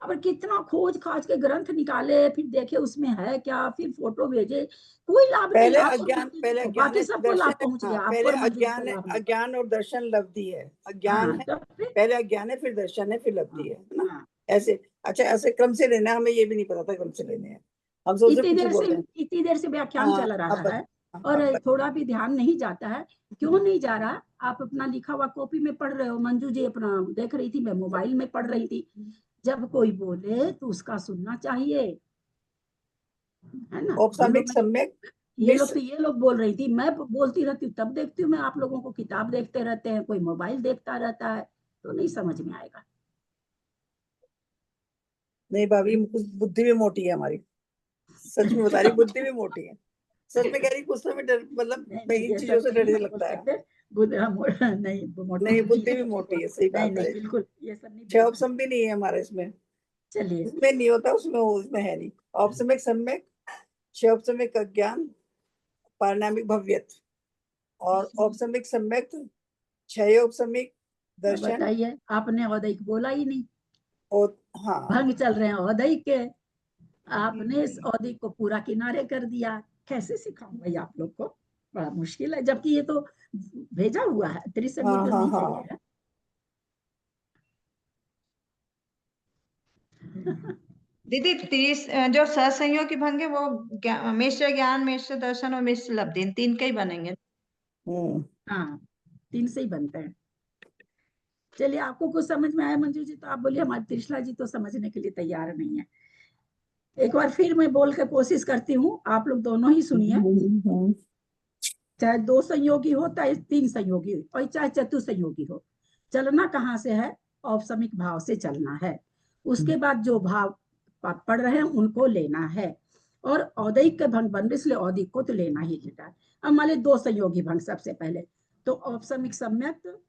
अब कितना खोज खाज के ग्रंथ निकाले, फिर देखे उसमें है क्या, फिर फोटो भेजे, कोई लाभ नहीं। पहले आप और अज्ञान, मंजू जी पहले को, अज्ञान बाकी है सबको लाभ दर्शन। पहुंच हाँ गया, आपको पहले और मंजू जी को अज्ञान है, लाभ नहीं। अज्ञान और दर्शन लब्धि है। अज्ञान हाँ, है, तो फिर पहले अज्ञान है फिर दर्शन है फिर लब्धि है ना। हाँ, ऐसे अच्छा ऐसे क्रम से लेना है, हमें ये भी नहीं पता था क्रम से लेने हैं, हम सोचते कुछ ही बोल रहे हैं। इतनी देर से व्याख्यान हाँ चल रहा है, और अब थोड़ा भी ध्यान नहीं जाता है। क्यों नहीं जा रहा, आप अपना लिखा हुआ कॉपी में पढ़ रहे हो, मंजू जी अपना देख रही थी, मैं मोबाइल में पढ़ रही थी। जब कोई बोले तो उसका सुनना चाहिए, है ना। हम लोग औपसमिक सम्यक ये लोग मिश्र। तो ये लोग बोल रही थी, मैं बोलती रहती हूँ तब देखती हूँ मैं, आप लोगों को किताब देखते रहते हैं, कोई मोबाइल देखता रहता है, तो नहीं समझ में आएगा। नहीं भाभी कुछ बुद्धि भी मोटी है हमारी, सच में बता रही बुद्धि भी मोटी है, सच में कह रही कुछ तो भी डर, मतलब नहीं मैं नहीं, इन ये चीजों सब से नहीं डर हम बोल लगता है। सकते। नहीं, मोटी नहीं बुद्धि बुद्धि है भी तो नहीं मोटी बोल, है, सही नहीं बात नहीं है। बिल्कुल ये सब नहीं छह बोल ऑप्शन सकते। भी नहीं है हमारे इसमें, चलिए, उसमें नहीं होता उसमें है नहीं। औपसमिक सम्यक छह औपसमिक अज्ञान पारिणामिक भव्यत्व, और औपसमिक सम्यक छह औपसमिक अब दर्शन बताइए, आपने औदयिक बोला ही नहीं, और हाँ भंग चल रहे हैं औदयिक के, आपने इस औदयिक को पूरा किनारे कर दिया। कैसे सिखाऊं भाई आप लोग को, बड़ा मुश्किल है, जबकि ये तो भेजा हुआ है, त्रिसंयोगी हाँ तो हाँ नहीं हाँ। चाहिए। दीदी जो सहसंयोगी भंग है वो मिश्र ज्ञान, मिश्र दर्शन और मिश्र लब्धि, इन तीन के ही बनेंगे। हाँ, तीन से ही बनते हैं। चलिए, आपको कुछ समझ में आया मंजू जी, तो आप बोलिए, हमारी त्रिशला जी तो समझने के लिए तैयार नहीं है। एक बार फिर मैं बोल के कोशिश करती हूँ, आप लोग दोनों ही सुनिए। चाहे दो संयोगी हो, चाहे तीन संयोगी हो, और चाहे चतुसंयोगी हो, चलना कहाँ से है, औपसमिक भाव से चलना है। उसके बाद जो भाव पढ़ रहे हैं उनको लेना है, और औदयिक के भंग बन रहे, इसलिए औदयिक को तो लेना ही लेना है। अब मान ली दो संयोगी भंग, सबसे पहले तो औपसमिक सम्यक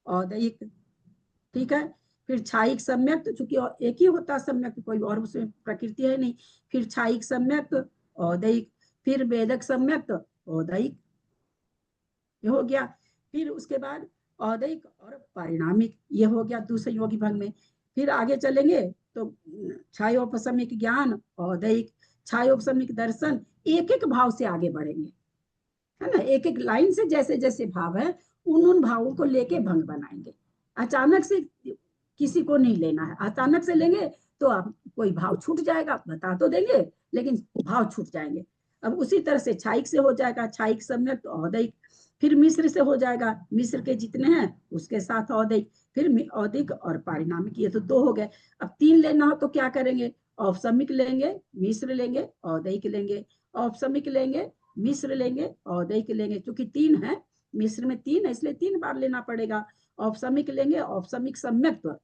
औदयिक, ठीक है। फिर छायिक सम्यक, चूंकि एक ही होता है सम्यक, कोई और उसमें प्रकृति है नहीं। फिर छायिक सम्यक औदयिक, फिर वेदक सम्यक औदयिक, ये हो गया। फिर उसके बाद औदयिक और पारिणामिक, ये हो गया दुसंयोगी भंग में। फिर आगे चलेंगे तो छायोपसमिक ज्ञान औदयिक, छायोपसमिक दर्शन, एक एक भाव से आगे बढ़ेंगे, है ना। एक एक लाइन से जैसे जैसे भाव है उन भावों को लेके भंग बनाएंगे। अचानक से किसी को नहीं लेना है, अचानक से लेंगे तो आप कोई भाव छूट जाएगा, बता तो देंगे लेकिन भाव छूट जाएंगे। अब उसी तरह से छायिक से हो जाएगा, छायिक सम्यक तो औदयिक, फिर मिश्र से हो जाएगा, मिश्र के जितने हैं उसके साथ औदयिक, फिर औदयिक और पारिणामिक, ये तो दो हो गए। अब तीन लेना हो तो क्या करेंगे, औपसमिक लेंगे, मिश्र लेंगे, औदयिक लेंगे, औपसमिक लेंगे, मिश्र लेंगे, औदयिक लेंगे। चूंकि तीन है, मिश्र में तीन है इसलिए तीन बार लेना पड़ेगा। औपसमिक लेंगे, औपसमिक सम्यक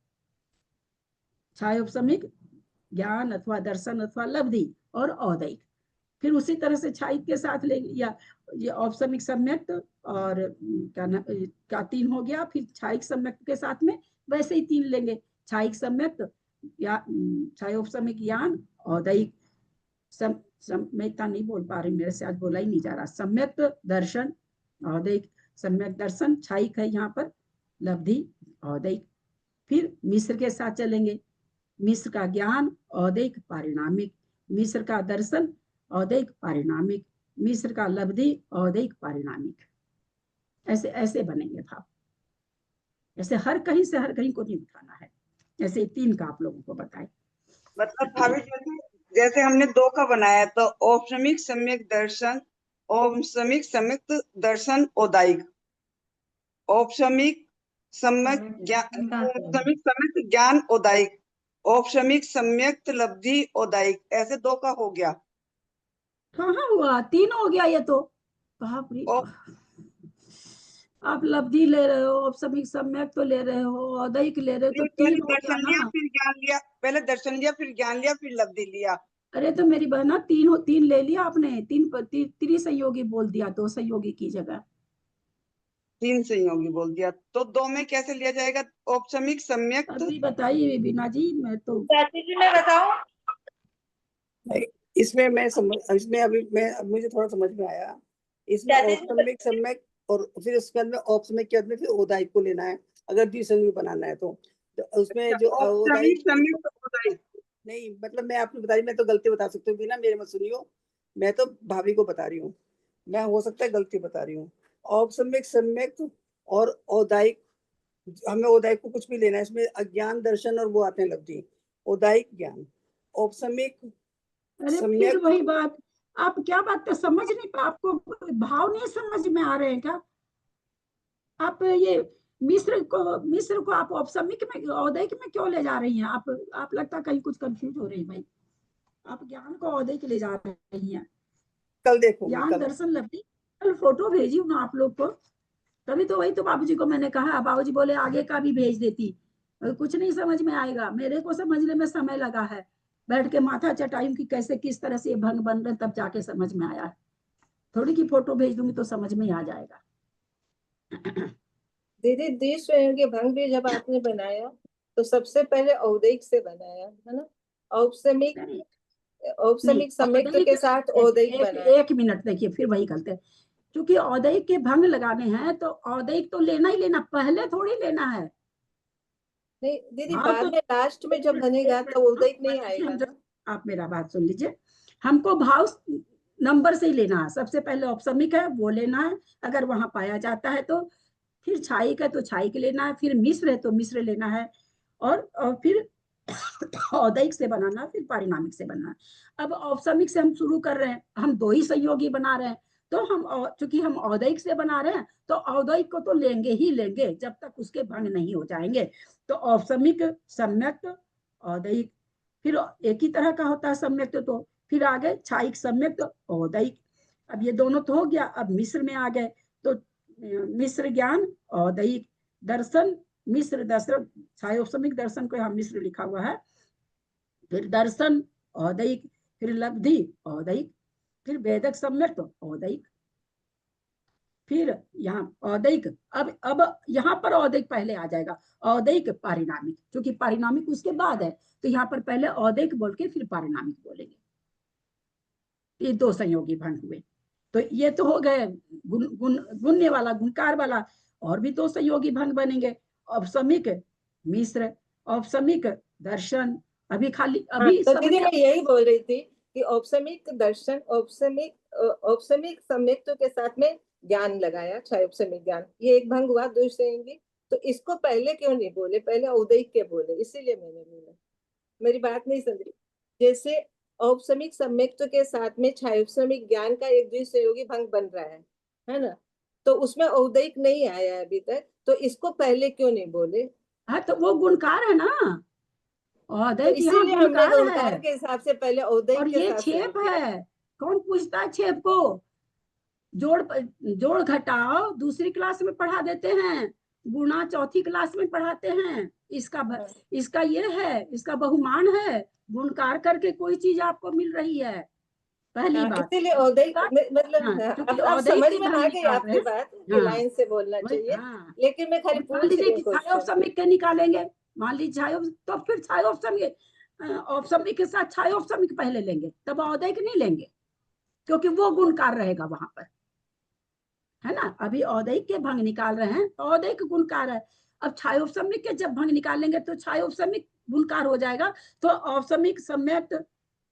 छायोपसमिक ज्ञान अथवा दर्शन अथवा लब्धि, और औदयिक। फिर उसी तरह से छाई के साथ लेंगे, या ये औपसमिक सम्यक्त और क्या 3 हो गया, फिर छाई सम्यक्त के साथ में वैसे ही 3 लेंगे, छाइक सम्यक्त या छायोपसमिक ज्ञान, औदैक मैं इतना नहीं बोल पा रही, मेरे से आज बोला ही नहीं जा रहा, सम्यक्त दर्शन, औदैक सम्यक दर्शन, छाइक है यहाँ पर, लब्धि, औदैक। फिर मिश्र के साथ चलेंगे, मिश्र का ज्ञान, औदैक पारिणामिक, मिश्र का दर्शन, औदैक पारिणामिक, मिश्र का लब्धि, औदैक पारिणामिक। ऐसे ऐसे बनेंगे भाव, ऐसे हर कहीं से हर कहीं को नहीं उठाना है, ऐसे 3 का आप लोगों को बताए। मतलब भाभी जैसे जैसे हमने 2 का बनाया तो औपसमिक सम्यक दर्शन, औपसमिक सम्यक दर्शन, औदायिक, औपसमिक सम्यक ज्ञान, औपसमिक सम्यक ज्ञान, औदायिक, औपसमिक सम्यक लब्धि, औदायिक, ऐसे 2 का हो गया। कहाँ हुआ, 3 हो गया ये तो, बाप रे। औ- आप लब्धि ले रहे हो, औपसमिक सम्यक तो ले रहे हो, औदैक ले रहे हो, तो 3 पहले हो गया दर्शन लिया, ना। फिर ज्ञान लिया, पहले दर्शन लिया, फिर ज्ञान लिया, फिर लब्धि लिया। अरे तो मेरी बहना 3 ले लिया आपने, 3 संयोगी बोल दिया 2 संयोगी की जगह। 3 संयोगी बोल दिया तो 2 में कैसे लिया जाएगा? औपसमिक सम्यक अभी बताइए बीना जी, मैं तो चाची जी मैं बताऊं, इसमें मैं समझ, इसमें अभी मैं, अब मुझे थोड़ा समझ में आया। इसमें चाची जी औपसमिक सम्यक और फिर उसके अंदर औपसमिक के अंदर फिर औदायिक को लेना है, अगर द्विसंयोगी बनाना है तो उसमें जो औपसमिक औदायिक सम्यक औदायिक। नहीं, मतलब मैं आपने बता रही, मैं तो गलती बता सकती हूँ, बिना मेरे मत सुनियो, मैं तो भाभी को बता रही हूँ, मैं हो सकता है गलती बता रही हूँ। औपसमिक सम्यक और औदायिक, हमें औदायिक को कुछ भी लेना है, इसमें अज्ञान दर्शन और वो आते हैं लब्धि, औदायिक ज्ञान, औपसमिक अरे फिर सम्यक। वही बात, आप क्या बात है, समझ नहीं पा, आपको भाव नहीं समझ में आ रहे हैं क्या? आप ये मिस्र को आप औपसमिक में, औदैक में क्यों ले जा रही हैं आप लगता है कहीं कुछ कंफ्यूज हो रही है भाई। आप ज्ञान को औदैक ले जा रही हैं, कल देखूंगी, ज्ञान कल दर्शन लब्धि। कल फोटो भेजी हूँ ना आप लोग को, तभी तो वही तो बाबूजी को मैंने कहा, बाबूजी बोले आगे का भी भेज देती, कुछ नहीं समझ में आएगा, मेरे को समझने में समय लगा है, बैठ के माथा चटाई कि कैसे किस तरह से ये भंग बन रहे, तब जाके समझ में आया है। थोड़ी की फोटो भेज दूंगी तो समझ में आ जाएगा। दीदी द्विसंयोगी भंग भी जब आपने बनाया तो सबसे पहले औदैक से बनाया है ना, औपसमिक नहीं, औपसमिक सम्यक्त औदैक, के साथ औदैक बनाया। एक मिनट देखिए, फिर वही करते हैं, क्योंकि औदैक के भंग लगाने हैं तो औदैक तो लेना ही लेना, पहले थोड़ी लेना है। नहीं दीदी, भाव बाद तो में लास्ट में जब बनेगा तो औदैक नहीं आएगा ना। आप मेरा बात सुन लीजिए, हमको भाव नंबर से ही लेना है, सबसे पहले औपसमिक है वो लेना है, अगर वहां पाया जाता है तो, फिर छाइक है तो छाइक लेना है, फिर मिश्र है तो मिश्र लेना है, और फिर औदैक से बनाना है, फिर पारिणामिक से बनाना है। अब औपसमिक से हम शुरू कर रहे हैं, हम 2 ही संयोगी बना रहे हैं, तो हम चूंकि हम औदैक से बना रहे हैं तो औदैक को तो लेंगे ही लेंगे जब तक उसके भंग नहीं हो जाएंगे। तो औपसमिक सम्यक्त औदैक, फिर एक ही तरह का होता है सम्यक्त, तो फिर आगे छाइक सम्यक्त औदैक। अब ये दोनों तो हो गया, अब मिश्र में आ गए, तो मिश्र ज्ञान, औदैक दर्शन, मिश्र दर्शन, छायोपसमिक दर्शन को यहाँ मिश्र लिखा हुआ है, फिर दर्शन औदैक, फिर लब्धि औदैक, फिर वेदक सम्यक्त औदैक, फिर यहाँ औदैक। अब यहाँ पर औदैक पहले आ जाएगा, औदैक पारिणामिक, क्योंकि पारिणामिक उसके बाद है, तो यहाँ पर पहले औदैक बोल के फिर पारिणामिक बोलेंगे। ये 2 संयोगी भंग हुए, तो ये तो हो गए गुण्य वाला, गुणकार वाला, और भी 2 संयोगी भंग बनेंगे, औपसमिक मिश्र, औपसमिक दर्शन। अभी खाली हाँ, अभी तो सब दीदी मैं यही बोल रही थी कि औपसमिक दर्शन, औपसमिक सम्यक्त के साथ में ज्ञान लगाया, छायोपसमिक ज्ञान, ये एक भंग हुआ द्विसंयोगी। तो इसको पहले क्यों नहीं बोले, पहले औदैक के बोले, इसीलिए मैंने बोला। मेरी बात नहीं समझी। जैसे औपसमिक सम्यक्त के साथ में छायोपसमिक ज्ञान का एक द्विसंयोगी भंग बन रहा है ना, तो उसमें औदैक नहीं आया अभी तक, तो इसको पहले क्यों नहीं बोले? हाँ, तो वो गुणकार है ना, तो औदैक यहाँ इसीलिए हमने गुणकार गुणकार है, के हिसाब से पहले औदैक और के ये साथ शुरू छेप किया। है। कौन पूछता है छेप को? जोड़ जोड़ घटाओ दूसरी क्लास में पढ़ा देते हैं, गुणा चौथी क्लास में पढ़ाते हैं, इसका ये है, इसका बहुमान है, गुणकार करके कोई चीज आपको मिल रही है। पहली हाँ, बात। इसीलिए औदैक मतलब हाँ, हाँ, क्योंकि अब औदैक समझ की में भंग आ गई निकाल रहे आपकी हैं। बात कि हाँ, लाइन से बोलना वही, चाहिए, हाँ। लेकिन मैं खाली अब मान पूछ लीजिए रही कि हूँ छाया क्वेश्चन। उपसमिक के निकालेंगे, मान लीजिए छाया तो फिर छाया उपसमिक औपसमिक के साथ छाया उपसमिक पहले लेंगे, तब औदैक नहीं लेंगे, क्योंकि वो गुणकार रहेगा वहां पर, है ना। अभी औदैक के भंग निकाल रहे हैं तो औदैक गुणकार है। अब छाया उपसमिक के जब भंग निकालेंगे तो छाया उपसमिक गुणकार हो जाएगा, तो औपसमिक सम्यक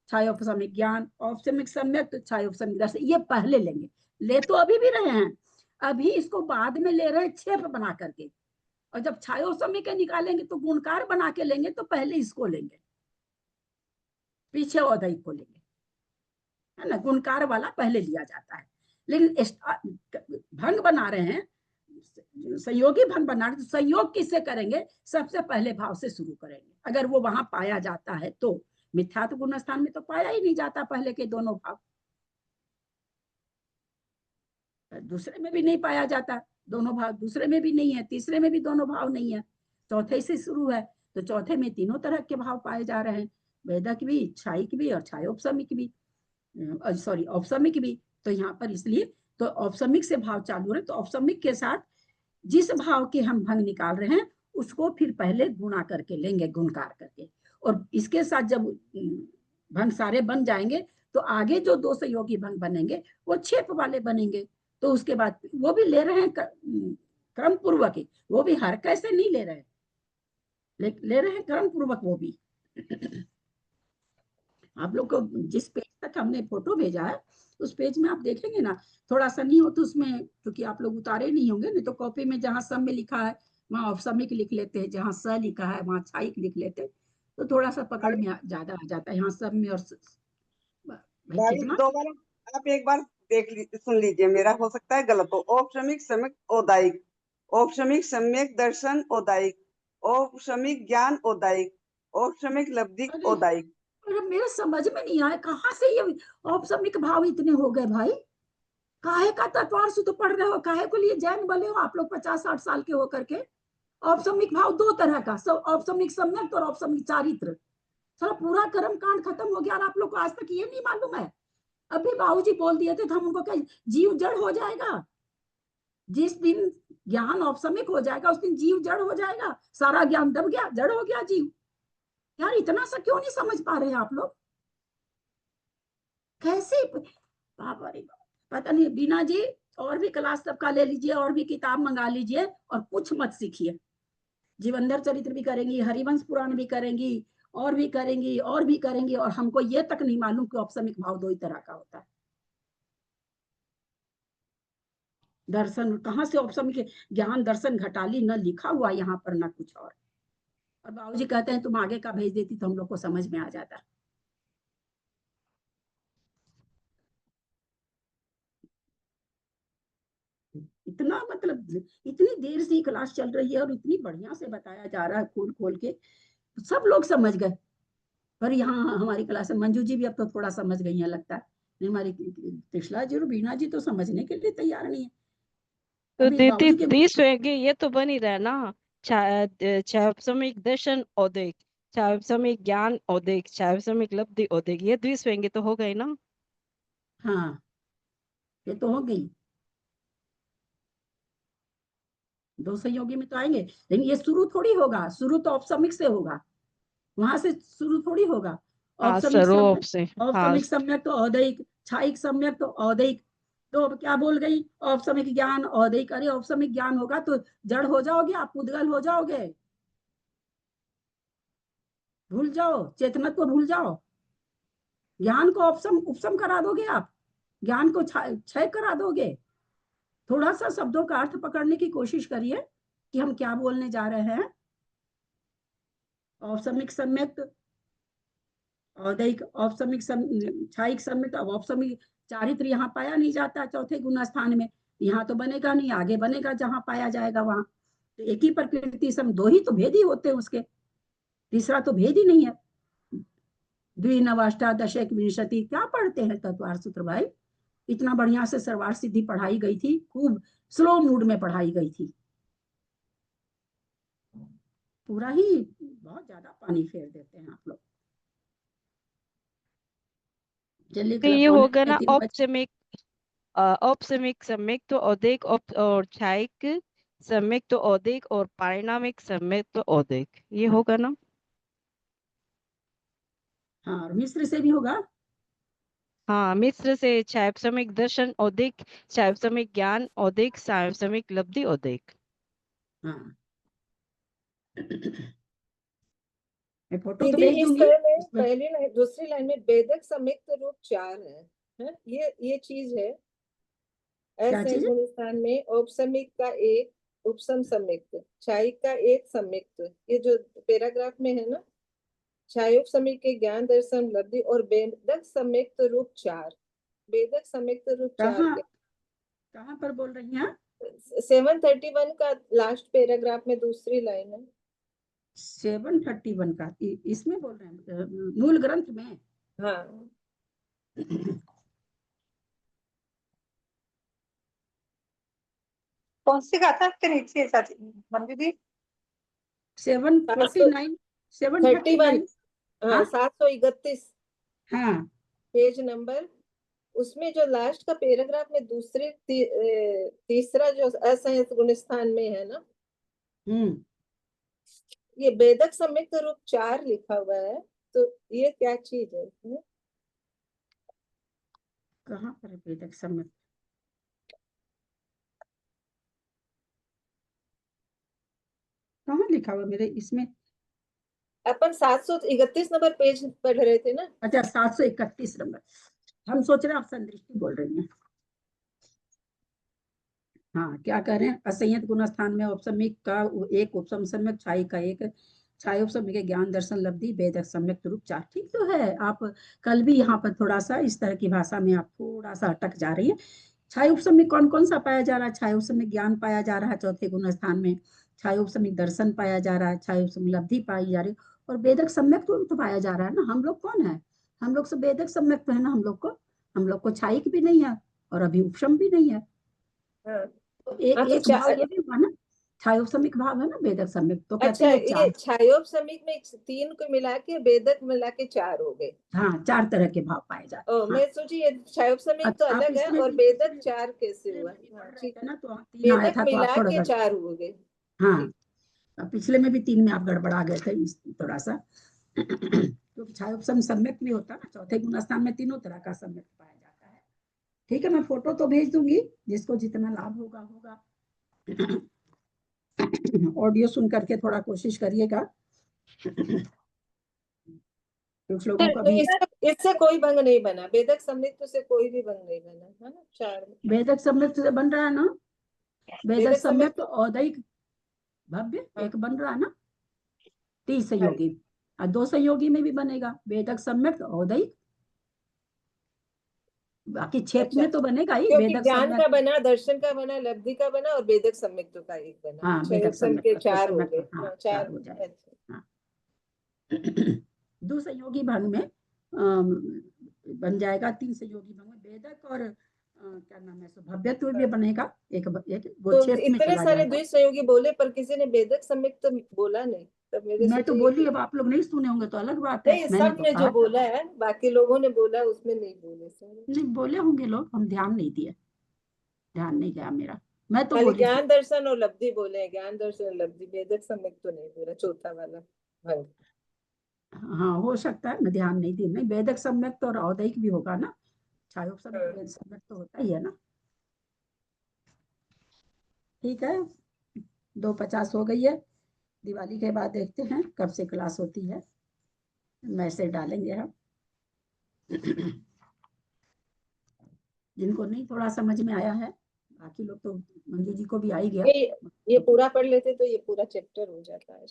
छाया उपसमिक ज्ञान, औपसमिक सम्यक छाया उपसमिक दर्शन, ये पहले लेंगे। ले तो अभी भी रहे हैं, अभी इसको बाद में ले रहे हैं छेप बना करके। और जब छाया उपसमिक के निकालेंगे तो गुणकार बना के लेंगे, तो पहले इसको लेंगे, पीछे औदैक को लेंगे, है ना। गुणकार वाला पहले लिया जाता है। लेकिन भंग बना रहे हैं, संयोगी भंग बना रहे, तो संयोग किससे करेंगे? सबसे पहले भाव से शुरू करेंगे, अगर वो वहां पाया जाता है तो। मिथ्यात्व गुण स्थान में तो पाया ही नहीं जाता पहले के दोनों भाव, दूसरे में भी नहीं पाया जाता, दोनों भाव दूसरे में भी नहीं है, तीसरे में भी दोनों भाव नहीं है, चौथे से शुरू है, तो चौथे में तीनों तरह के भाव पाए जा रहे हैं, वेदक भी, क्षायिक भी और छायोपसमिक भी, सॉरी औपसमिक भी। तो यहाँ पर इसलिए तो औपसमिक से भाव चालू है, तो औपसमिक के साथ जिस भाव के हम भंग निकाल रहे हैं उसको फिर पहले गुणा करके लेंगे, गुणकार करके, और इसके साथ जब भंग सारे बन जाएंगे तो आगे जो दो संयोगी भंग बनेंगे वो छेप वाले बनेंगे। तो उसके बाद वो भी ले रहे हैं क्रम पूर्वक ही, वो भी हर कैसे नहीं ले रहे, ले रहे हैं क्रम पूर्वक वो भी। आप लोग को जिस पेज तक हमने फोटो भेजा है उस पेज में आप देखेंगे ना, थोड़ा सा नहीं हो तो उसमें, क्योंकि आप लोग उतारे नहीं होंगे, नहीं तो कॉपी में जहाँ सम में लिखा है वहाँ औपसमिक लिख लेते हैं, जहाँ स लिखा है वहाँ छायिक लिख लेते हैं, तो थोड़ा सा पकड़ में ज्यादा आ जाता है। यहाँ सब में और भाई भाई कितना दोबारा आप एक बार सुन लीजिए, मेरा हो सकता है गलत हो। औपसमिक सम्यक औदायिक, औपसमिक सम्यक दर्शन औदायिक, औपसमिक ज्ञान औदायिक, औपसमिक लब्धि अरे औदायिक। अरे मेरे समझ में नहीं आया, कहाँ से ये औपसमिक भाव इतने हो गए भाई? काहे का तत्वार सूत्र पढ़ रहे हो, काहे को लिए जैन बने हो आप लोग 50-60 साल के होकर के? औपसमिक भाव दो तरह का, औपसमिक सम्यक और औपसमिक चारित्र। सारा पूरा कर्म कांड खत्म हो गया और आप लोग को आज तक ये नहीं मालूम है? अभी बाबूजी बोल दिए थे तो हम उनको कहे जीव जड़ हो जाएगा, जिस दिन ज्ञान औपसमिक हो जाएगा उस दिन जीव जड़ हो जाएगा, सारा ज्ञान दब गया, जड़ हो गया जीव। यार इतना सा क्यों नहीं समझ पा रहे हैं आप लोग? कैसे बाबा रे बाबा, पता नहीं। बीना जी और भी क्लास सबका ले लीजिए, और भी किताब मंगा लीजिए और कुछ मत सीखिए। जीवंदर चरित्र भी करेंगी, हरिवंश पुराण भी करेंगी, और भी करेंगी और भी करेंगी, और हमको ये तक नहीं मालूम कि औपसमिक भाव दो ही तरह का होता है। दर्शन कहाँ से औपसमिक ज्ञान दर्शन घटाली, न लिखा हुआ यहाँ पर न कुछ और बाबूजी कहते हैं तुम आगे का भेज देती तो हम लोग को समझ में आ जाता। इतना मतलब इतनी देर से क्लास चल रही है और इतनी बढ़िया से बताया जा रहा है खोल खोल के, सब लोग समझ गए। पर यहाँ हमारी क्लास में मंजू जी भी अब तो थोड़ा समझ गई है लगता है, नहीं हमारी कृष्णा जी और बीना जी तो समझने के लिए तैयार नहीं है। तो अभी दीदी बाबूजी के द्विस्वेगी ये तो बन ही रहा है ना, छायापसमिक दर्शन औदिक, छायापसमिक ज्ञान औदिक, छायापसमिक लब्धि औदिक, ये द्विस्वेगी तो हो गई ना। हाँ ये तो हो गई, दो संयोगी में तो आएंगे, लेकिन ये शुरू थोड़ी होगा, शुरू तो औपसमिक से होगा, वहां से शुरू थोड़ी होगा। हाँ औपसमिक स्वरूप सम्यक, से। हाँ औपसमिक सम्यक तो औदैक, छायिक सम्यक तो औदैक, तो अब क्या बोल गई? औपसमिक ज्ञान औदैक, अरे औपसमिक ज्ञान होगा तो जड़ हो जाओगे आप, पुद्गल हो जाओगे, भूल जाओ, चेतनत्व को भूल जाओ। ज्ञान को उपसम उपसम करा दोगे आप, ज्ञान को क्षय करा दोगे। थोड़ा सा शब्दों का अर्थ पकड़ने की कोशिश करिए कि हम क्या बोलने जा रहे हैं। औपसमिक सम्यक औदैक, औपसमिक छायिक सम्यक, औपसमिक चारित्र यहाँ पाया नहीं जाता चौथे गुण स्थान में, यहाँ तो बनेगा नहीं, आगे बनेगा जहां पाया जाएगा वहां। तो एक ही प्रकृति सम, दो ही तो भेद ही होते हैं उसके, तीसरा तो भेद ही नहीं है। द्विनवाष्टादशक विंशति क्या पढ़ते हैं तत्वार सूत्र भाई? इतना बढ़िया से सर्वार सिद्धि पढ़ाई गई थी, खूब स्लो मूड में पढ़ाई गई थी, पूरा ही बहुत ज्यादा पानी फेर देते हैं आप लोग। चलिए तो कल ये पौने होगा ना 3 बजे। औपसमिक औपसमिक सम्यक्त औदिक और छायिक सम्यक्त औदिक और पारिणामिक सम्यक्त औदिक, ये होगा ना। हाँ, और मिस्र से भी होगा। हाँ, मिस्र से छायोपसमिक दर्शन औदिक, छायोपसमिक ज्ञान औदिक, छायोपसमिक लब्धि औदिक। हाँ मैं फोटो तो दीदी भेज इस दूंगी तरह में इसमें। पहली लाइन दूसरी लाइन में वेदक संयुक्त रूप 4 है? ये चीज है। क्या ऐसे चीज? गुण स्थान में औपसमिक का एक उपसम संयुक्त, छायिक का एक संयुक्त, ये जो पैराग्राफ में है ना, छायोपसमिक के ज्ञान दर्शन लब्धि और वेदक संयुक्त रूप 4। वेदक संयुक्त रूप 4 कहाँ के कहाँ पर बोल रही हैं? 731 का लास्ट पैराग्राफ में दूसरी लाइन है। 731 का इसमें बोल रहे हैं मूल ग्रंथ में। हाँ, कौन सी गाथा के नीचे साथी मंदिर जी? 749 31। 739। हाँ, हाँ 731 हाँ पेज नंबर। उसमें जो लास्ट का पैराग्राफ में तीसरा जो असंयत गुणस्थान में है ना, ये वेदक संयुक्त रूप 4 लिखा हुआ है। तो ये क्या चीज है? कहाँ पर है वेदक सम्यक? कहाँ लिखा हुआ मेरे इसमें? अपन 731 नंबर पेज पढ़ रहे थे ना। अच्छा 731 नंबर। हम सोच रहे हैं आप संदृष्टि बोल रही हैं। हाँ क्या कह रहे हैं? असंयत गुण स्थान में औपसमिक का एक उपसम सम्यक, छाई का एक, छाई उपसमिक के ज्ञान दर्शन लब्धि वेदक सम्यक रूप 4। ठीक तो है। आप कल भी यहाँ पर थोड़ा सा इस तरह की भाषा में आप थोड़ा सा अटक जा रही है। छाई उपसमिक कौन कौन सा पाया जा रहा है? छाई उपसमिक ज्ञान पाया जा रहा है चौथे गुण स्थान में, छाई उपसमिक दर्शन पाया जा रहा है, छाई उपसमिक लब्धि पाई जा रही है, और वेदक सम्यक तो पाया जा रहा है ना। हम लोग कौन है? हम लोग सब वेदक सम्यक है ना। हम लोग को छाई भी नहीं है और अभी उपशम भी नहीं है। हाँ, तो एक तो एक भाव ये भी हुआ ना, छायोपसमिक भाव है ना वेदक सम्यक, तो कहते अच्छा, हैं ये ये 4। छायोपसमिक में 3 को मिला के वेदक मिला के 4 हो गए। हाँ 4 तरह के भाव पाए जाते हैं। हाँ मैं सोची ये छायोपसमिक तो आप अलग है और वेदक 4 कैसे हुआ? हाँ, पढ़ रहे ठीक थे है। ना तो 3 आया वेदक था तो आप मिला थोड़ा के 4 हो गए। हाँ ठीक। पिछले में भी 3 में आप गड़बड़ा गए थे थोड़ा सा। क्योंकि छायोपसम सम्यक भी होता है ना, चौथे गुण स्थान में तीनों तरह का सम्यक पाया जाता है। ठीक है मैं फोटो तो भेज दूंगी, जिसको जितना लाभ होगा होगा। ऑडियो सुन करके थोड़ा कोशिश करिएगा। कुछ लोगों का तो भी इससे कोई भंग नहीं बना, वेदक संयुक्त से कोई भी भंग नहीं बना है ना 4 में। वेदक सम्यक से बन रहा है ना। वेदक वेदक सम्यक संयुक्त। तो औदैक भव्य हाँ, एक बन रहा है ना, 3 हाँ, संयोगी और 2 संयोगी में भी बनेगा वेदक सम्यक औदैक। बाकी क्षेप अच्छा, में तो बनेगा ही क्योंकि वेदक ज्ञान का सम्यक। बना, दर्शन का बना, लब्धि का बना और वेदक संयुक्त का एक बना। हाँ वेदक छयोपसम सम्यक के का तो 4 हो सम्यक गए। हाँ हाँ, 4 4। हो जाएगा। अच्छा, हाँ 2 संयोगी भंग में बन जाएगा, 3 संयोगी भंग में वेदक और क्या नाम है भव्यत्व भी बनेगा। एक वो तो क्षेत्र में इतने चला सारे जाएगा। द्विसंयोगी बोले पर किसी ने वेदक संयुक्त बोला नहीं, तब मेरे मैं तो सोचे बोली, अब आप लोग नहीं सुने होंगे तो अलग बात है, नहीं, मैंने सब तो ने जो कहा था। बोला है, बाकी लोगों ने बोला उसमें नहीं बोले सारे। नहीं बोले होंगे लोग, हम ध्यान नहीं दिए, ध्यान नहीं गया मेरा। मैं तो खाली बोली थी। ज्ञान दर्शन और लब्धि बोले हैं, ज्ञान दर्शन और लब्धि, वेदक संयुक्त तो नहीं बोला, चौथा वाला भंग। हाँ हो सकता है मैं ध्यान नहीं दी। नहीं वेदक सम्यक तो और औदैक भी होगा ना, छायोप सम्यक हाँ। वेद सम्यक तो होता ही है ना। ठीक है 2:50 हो गई है। दिवाली के बाद देखते हैं कब से क्लास होती है, मैसेज डालेंगे हम। जिनको नहीं थोड़ा समझ में आया है, बाकी लोग तो मंजू जी को भी आ ही गया। ये पूरा पढ़ लेते तो ये पूरा चैप्टर हो जाता है।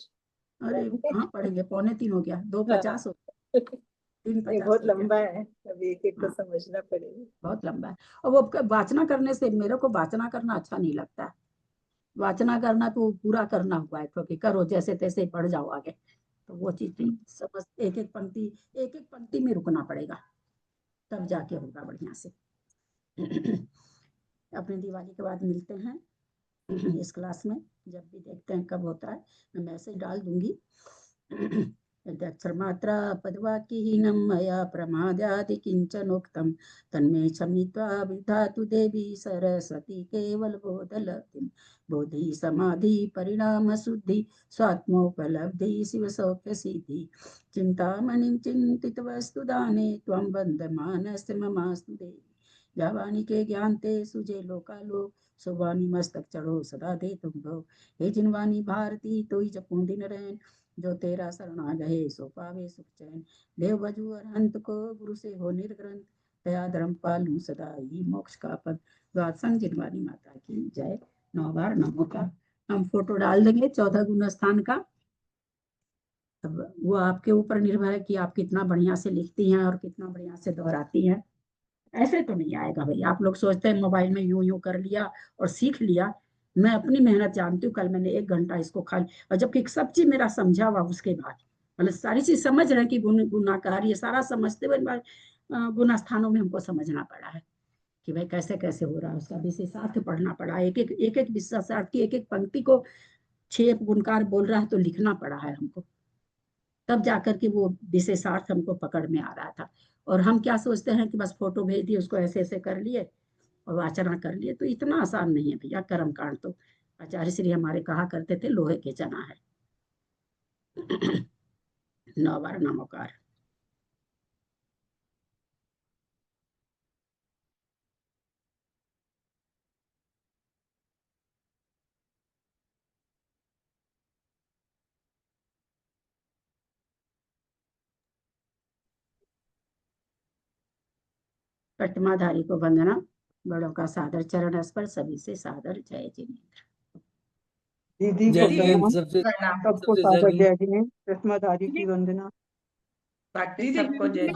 अरे कहाँ पढ़ेंगे, 2:45 हो गया, 2:50 हो, ये 3:50 बहुत हो गया। लंबा है, अभी एक एक को हाँ समझना पड़ेगा। बहुत लंबा है। और वो वाचना करने से, मेरे को वाचना करना अच्छा नहीं लगता है। वाचना करना तो पूरा करना हुआ है, क्योंकि करो जैसे तैसे पढ़ जाओ आगे, तो वो चीज नहीं समझ। एक एक पंक्ति में रुकना पड़ेगा, तब जाके होगा बढ़िया से। अपने दिवाली के बाद मिलते हैं इस क्लास में, जब भी देखते हैं कब होता है मैं मैसेज डाल दूंगी। यदक्षरमात्रा पदवाक्यहीनं मया प्रमादादि किञ्चनोक्तं तन्मे क्षमित्वा विधातु देवी सरस्वती केवलबोधलब्धिं बोधि समाधि परिणाम शुद्धि स्वात्मोपलब्धि शिवसौख्यसिद्धि चिंतामणिं चिन्तितवस्तुदाने त्वं बन्धमानस्य ममास्तु देवी जावानी के ज्ञान ते सुजे लोकालोक सुवानी मस्तक चढ़ो सदा दे तुम भो हे जिनवानी भारती तोई जपूं दिन रैन जो तेरा शरणा गए सो पावे सुख चैन देव बजू अरहंत को गुरु से हो निर्ग्रंथ दया धर्म पालू सदा ही मोक्ष का पद। द्वादशंग जिनवानी माता की जय। 9 बार नमो का हम फोटो डाल देंगे 14 गुण स्थान का। अब वो आपके ऊपर निर्भर है कि आप कितना बढ़िया से लिखती हैं और कितना बढ़िया से दोहराती हैं। ऐसे तो नहीं आएगा भाई। आप लोग सोचते हैं मोबाइल में यूं यूं कर लिया और सीख लिया। मैं अपनी मेहनत जानती हूँ। कल मैंने 1 घंटा इसको खाली, और जबकि सब चीज मेरा समझा हुआ उसके बाद, मतलब सारी चीज समझ रहे कि गुनाकार ये सारा समझते हुए गुना स्थानों में हमको समझना पड़ा है कि भाई कैसे कैसे हो रहा है। उसका विशेषार्थ पढ़ना पड़ा, एक एक विशेषार्थ की एक पंक्ति को 6 गुणकार बोल रहा है तो लिखना पड़ा है हमको, तब जाकर के वो विशेषार्थ हमको पकड़ में आ रहा था। और हम क्या सोचते हैं कि बस फोटो भेज दिए, उसको ऐसे ऐसे कर लिए और वाचना कर लिए, तो इतना आसान नहीं है भैया। कर्म कांड तो आचार्य श्री हमारे कहा करते थे लोहे के चना है। 9 बार नमोकार। कटमाधारी को वंदना, बड़ों का सादर चरण स्पर्श, सभी से सादर जय जिनेन्द्र। दीदी जय को जिनेन्द्र, प्रणाम, सबसे सबको सबसे जय सादर जिनेन्द्र। जय जिनेन्द्र, चश्माधारी की वंदना। बाकी सबको जय।